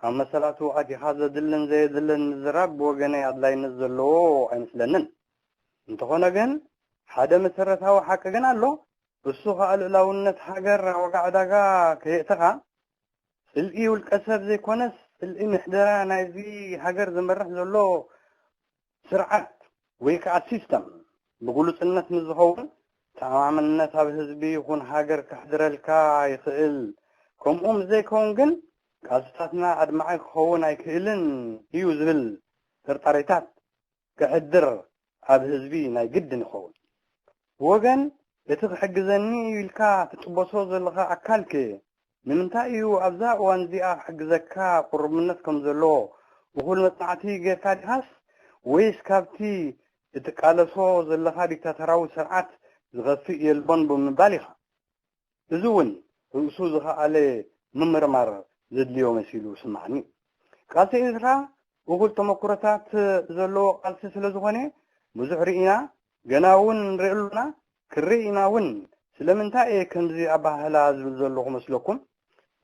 أما سلاتو أدي هذا دلن زي دلن زراب بوجني أدلاي نزلوا أي مثلنن انتقونا جن حدا مسرتها وحكى جن الله بالسوق قالوا لو النت حجر وقعدها كيتها الإي والكسر زي كونس الإي محدرة نايزي حجر زمرح زلوا سرعات ويكع سيستم بقولوا الناس مزهون تعامل الناس بحزبي يكون حاجر كحدر الكا يسأل كم زي كونجن كاستاتنا عد معك خون ايكيلن يوزبل ترطريتات كحدر بحزبي ناي جدا خون وغن يتغ حجزني يلكا تتبصو زلغا اكالك من انتايو ابزاء وانزيا حجزكا قرب من الناس كم زلو وهو المصنعتي جيفاد هاس ويس كابتي يتقالسو زلغا ديكتاتراو سرعات زغفي يلبن بمبالغة زون رؤسوزها على ممرمر زدليو مسيلو سمعني قالت إذرا وقلت مقرطات زلو قالت سلزغني مزح رئينا جناون رئلنا كرئينا ون سلمنتا ايه كنزي أباهلا زلو مسلكم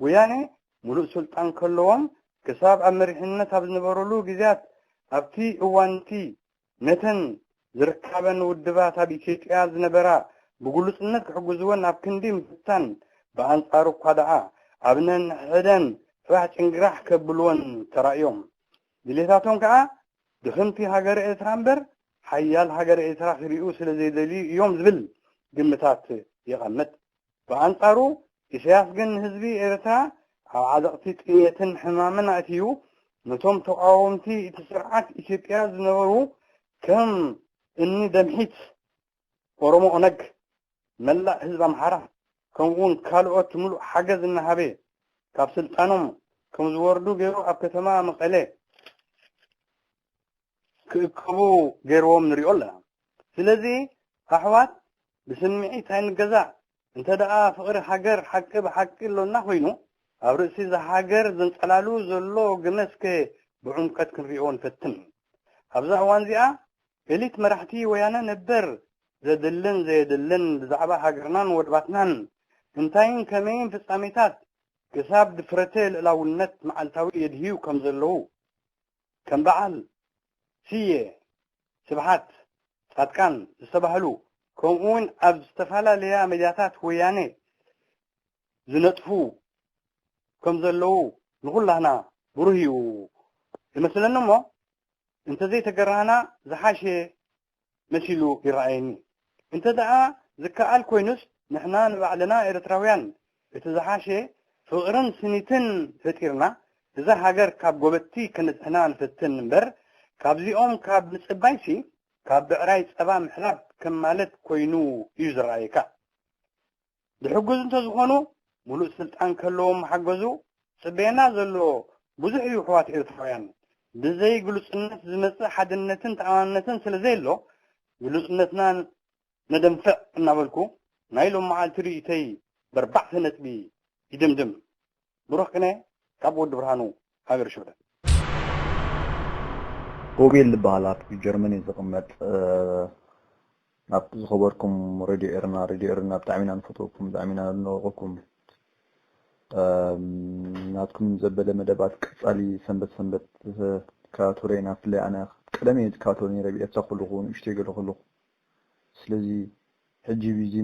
وياني ملوء سلطان كلهم كساب أمريحنا تابزنبرولو جزات أبتي اوانتي نتن زركابن ودبات بإثيوبيا زنبرا بقولسنت حجزوان أبكندي مفتان بأنصارو قادعة أبنن حدن فاحت انقراح كبلون ترأيهم دليتاتهم كعا دخنتي هاجر إسرامبر حيال هاجر إسراخ رئوس لزيدلي يوم زبل قمتات يغمت بأنصارو إسياس جن هزبي إرتا أو عدقتي تقية حمامنا أتيو نتوم تقاومتي تسرعات إثيوبيا زنبرو كم إني دمحيت ورمو أنك ملا حزب محارة كمون كالوات ملو حجز النهابي كاب سلطانهم كم زوردو جيرو أبكتما مقالي كبو جيروهم نريولا سلذي أحوات بسمعي تاين الجزاء انت دقا فقر حجر حق بحق اللو نحوينو أبرسي ذا حجر زنسلالو زلو جنسك بعمقت كنريون فتن أبزا وانزيا إليت مرحتي ويانا نبر زي دلن بزعبا حقرنان ودباتنان انتاين كمين في الساميتات كساب دفرتيل لو النت مع التاوي يدهيو كم زلو كم بعل سيه سبحات صادقان استبهلو كمون أب استفالا ليا مدياتات وياني زنطفو كم زلو نقول لهنا بروهيو مثلا نمو انت زي تقرانا زحاشي مسيلو يرأيني انت دعا ذكاء الكوينس نحنا نبعلنا إرتراويان اتزحاشي فقرن سنتين فتيرنا إذا هاجر كاب قوبتي كانت هنا نفتن نبر كاب زيوم كاب نسبايسي كاب بعراي سبا محلاب كمالت كوينو يزر عيكا دحقوز انت زخونو ملوء سلطان كلهم حقوزو سبينا زلو بزحي وحوات إرتراويان بزي قلوصنت زمصح حدنتن تعانتن سلازيلو قلوصنتنا ندمفع نابلكو نايلو معال تريتي بربع سنت بي يدمدم بروح كنه كابود برهانو هاجر شوده قوبيل بالات في جرماني زقمت ناب زخبركم راديو إرنا بتعمينا نفطوكم بتعمينا نوغكم ناتكم زبدة مدبات كسالي سنبت كاتورينا فلي أنا كلامي كاتوريني ربي أتخلقون اشتغلوا سلزي حجي بيجي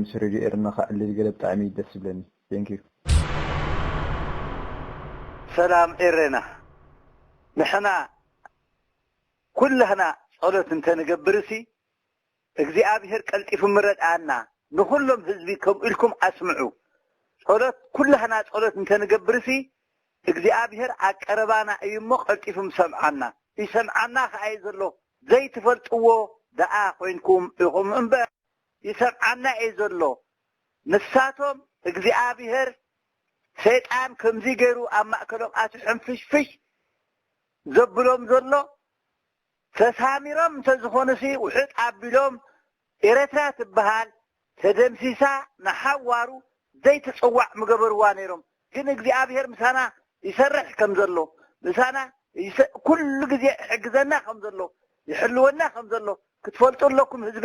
مسرجي إرنا اللي قلب تعميد دسبلني thank you سلام إرنا نحنا كلنا صلاة انت نقبرسي اجزئابهر قلتي في مرد آنا نخلهم حزبي لكم أسمعوا صلاة كلنا صلاة انت نقبرسي እግዚአብሔር አቀረባና እይሞ ቀልጢፉም ሰምዓና ይሰምዓና ከአይ ዘሎ ዘይትፈልጥዎ ደአ ኮይንኩም ኢኹም እምበር ይሰምዓና እይ ዘሎ ንሳቶም እግዚአብሔር ሰይጣን ከምዚ ገይሩ ኣብ ማእከሎም ኣትሕም ፍሽፍሽ ዘብሎም ዘሎ ተሳሚሮም እንተዝኾኑሲ ውሕጥ ኣቢሎም ኤርትራ ትበሃል ተደምሲሳ ንሓዋሩ ዘይትፅዋዕ ምገበርዋ ነይሮም ግን እግዚአብሔር ምሳና ይሰርሕ ከም ዘሎ ምሳና ኩሉ ግዜ ሕግዘና ከም ዘሎ ይሕልወና ከም ዘሎ ክትፈልጡ ኣለኩም ህዝቢ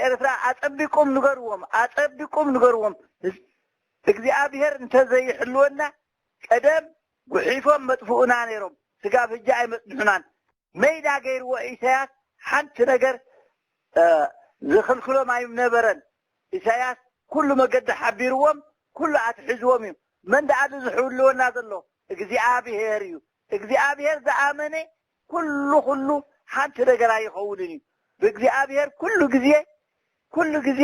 ኤርትራ ኣጸቢቆም ንገርዎም እግዚአብሔር እንተዘይሕልወና ቀደም ጉሒፎም መጥፉኡና ነይሮም ስጋብ ህጃ ኣይመጽንሑናን መይዳ ገይርዎ ኢሳያስ ሓንቲ ነገር ዝኽልክሎም ኣይነበረን ኢሳያስ ኩሉ መገዲ ሓቢርዎም ኩሉ ኣትሕዝዎም እዩ መን ደኣሉ ዝሕልወና ዘሎ እግዚአብሔር እዩ እግዚአብሔር ዝኣመነ ኩሉ ሓንቲ ነገር ኣይኸውንን እዩ በእግዚአብሔር ኩሉ ግዜ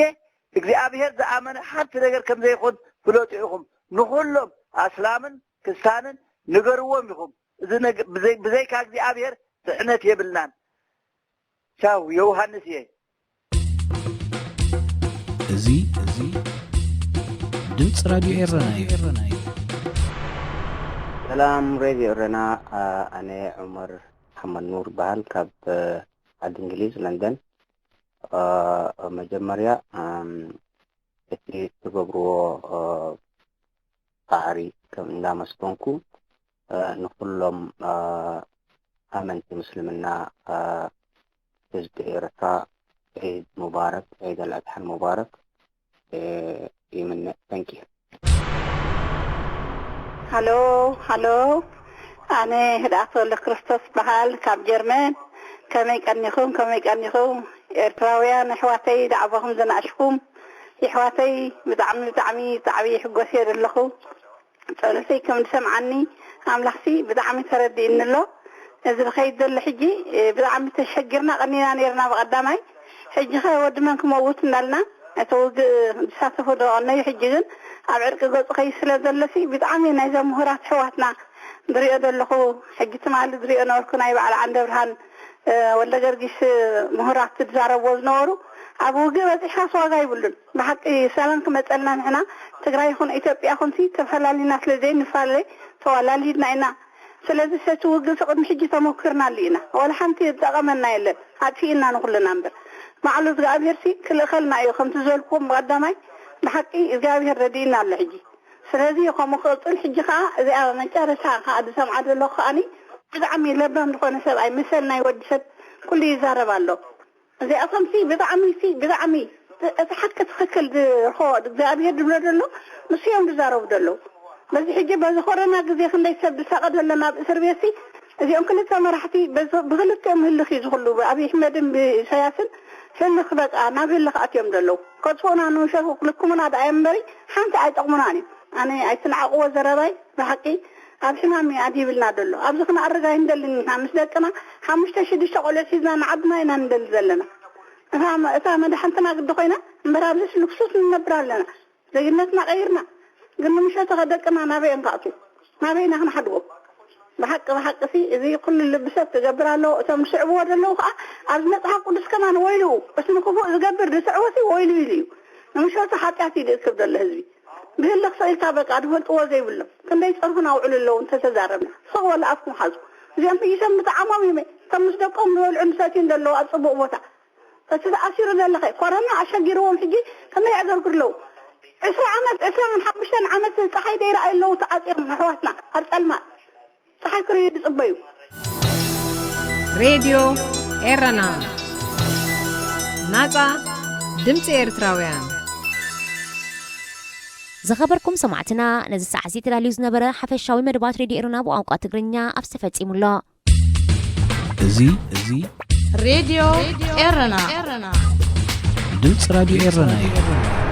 እግዚአብሔር ዝኣመነ ሓንቲ ነገር ከም ዘይኾን ፍለጡ ኢኹም ንኹሎም ኣስላምን ክርስቲያንን ንገርዎም ኢኹም እዚ ብዘይካ እግዚአብሔር ድሕነት የብልናን ቻው ዮሐንስ እየ እዚ ድምፂ ራድዮ ኤረና እዩ ሰላም ሬድዮ ኤረና ኣነ ዑመር መሐመድ ኑር በሃል ካብ ዓዲ እንግሊዝ ለንደን መጀመርያ እቲ ትገብርዎ ፃዕሪ ከም እንዳመስገንኩ ንኩሎም ኣመንቲ ምስልምና ህዝቢ ኤርትራ عيد مبارك عيد الأضحى المبارك يمنى thank you هلو أنا هدأت لكريستوس بحال كاب جرمان كمي كأنكم إرتراويان حواتي دعوهم زناشكم حواتي بدعمي تعبي حقوسير اللخو ثلاثي كم سمعني عملحسي بدعمي تردي إن الله إذا الخيد الحجي بدعمي تشجرنا غنينا نيرنا بقدامي حجي خير ودمانكم موتنا لنا أتوق بساتفو دوغنا يحجيجن أبعرق قوض خيس لدلسي بدعمي نايزا مهورات حواتنا دريئة دلخو حجي تمال دريئة نوركنا يبعال عند برهان ولا قرقيس مهورات تدزارة وزنورو أبو قوة إحاس واقع يقولون بحق سالانكم أتقلنا نحنا تقرأي خون إتوبيا خونسي تفعلالي ناس لزين نفعلي توالالي دنائنا سلازي ستوقع سقط محجي تموكرنا لينا ولا حمتي يتغمنا يلا هاتفينا نقول نمبر معلوز قابير سي كل خلنا أيو خمس زولكم مقدمي بحقي قابير ردينا الحجي سلازي يقوم خلط الحجي خاء إذا أنا نجارة ساعة هذا سمع الله خاني بدعمي لبهم دخونا سبعي مثلنا يودشت كل يزارب الله زي أصلا بدعمي أتحكى تخكل خود قابير دبلو نسيهم بزارب دلو بس حجي بزخورنا قزي خلي يسب ساقد لنا بأسر بيسي زي أمكن لسا راحتي بغلط كم هلخ يزخلوا أبي حمد بسياسن هلخ بقى نابي هلخ أتيم دلو قد صونا نوشاك لكم من هذا أمبري حانت عيد أغمناني أنا عيتنا عقوة زرابي بحقي أبحنامي عديب لنا دلو أبزخنا أرقاين دلني حامس دكنا حامس تشد الشغل سيزنا نعدنا ينندل زلنا فاهم دحنتنا قد دخينا مبرابلس لكسوس من نبرا لنا زي الناس غيرنا قلنا مش هتغدقنا نابي انقاطي نابي نحن حدوه بحق في إذا كل اللي بسات تقبر له تمسع بود له أزمة حق ودس كمان ويلو بس نكفو تقبر دسعوسي ويلو يليو مش هتحطياتي دي كبد الهزبي بهل لك سأل تابك عدوه القوة زي بالله كان ده يصرفنا وعلو له وانت تزاربنا صغوة لأفكم حظو زي أنت يسمى تعمامي مي تمس دقهم له العنساتين دلو أصبو وطا فتأثير دلو خير قررنا عشان جيروهم حجي كما يعذر كله عشر عمت من حبشان عمت صحي دايرة أي لو تأثير من حواتنا هرت الماء صحي كريد صبيو راديو إيرنا ناقة دمت إيرتراويان زخبركم سمعتنا نزل ساعة تلاليوز نبرة حفشاوي مدبات راديو إيرنا بأوقات تقرنيا أفسفت إيمولا زي راديو إيرنا دمت راديو إيرنا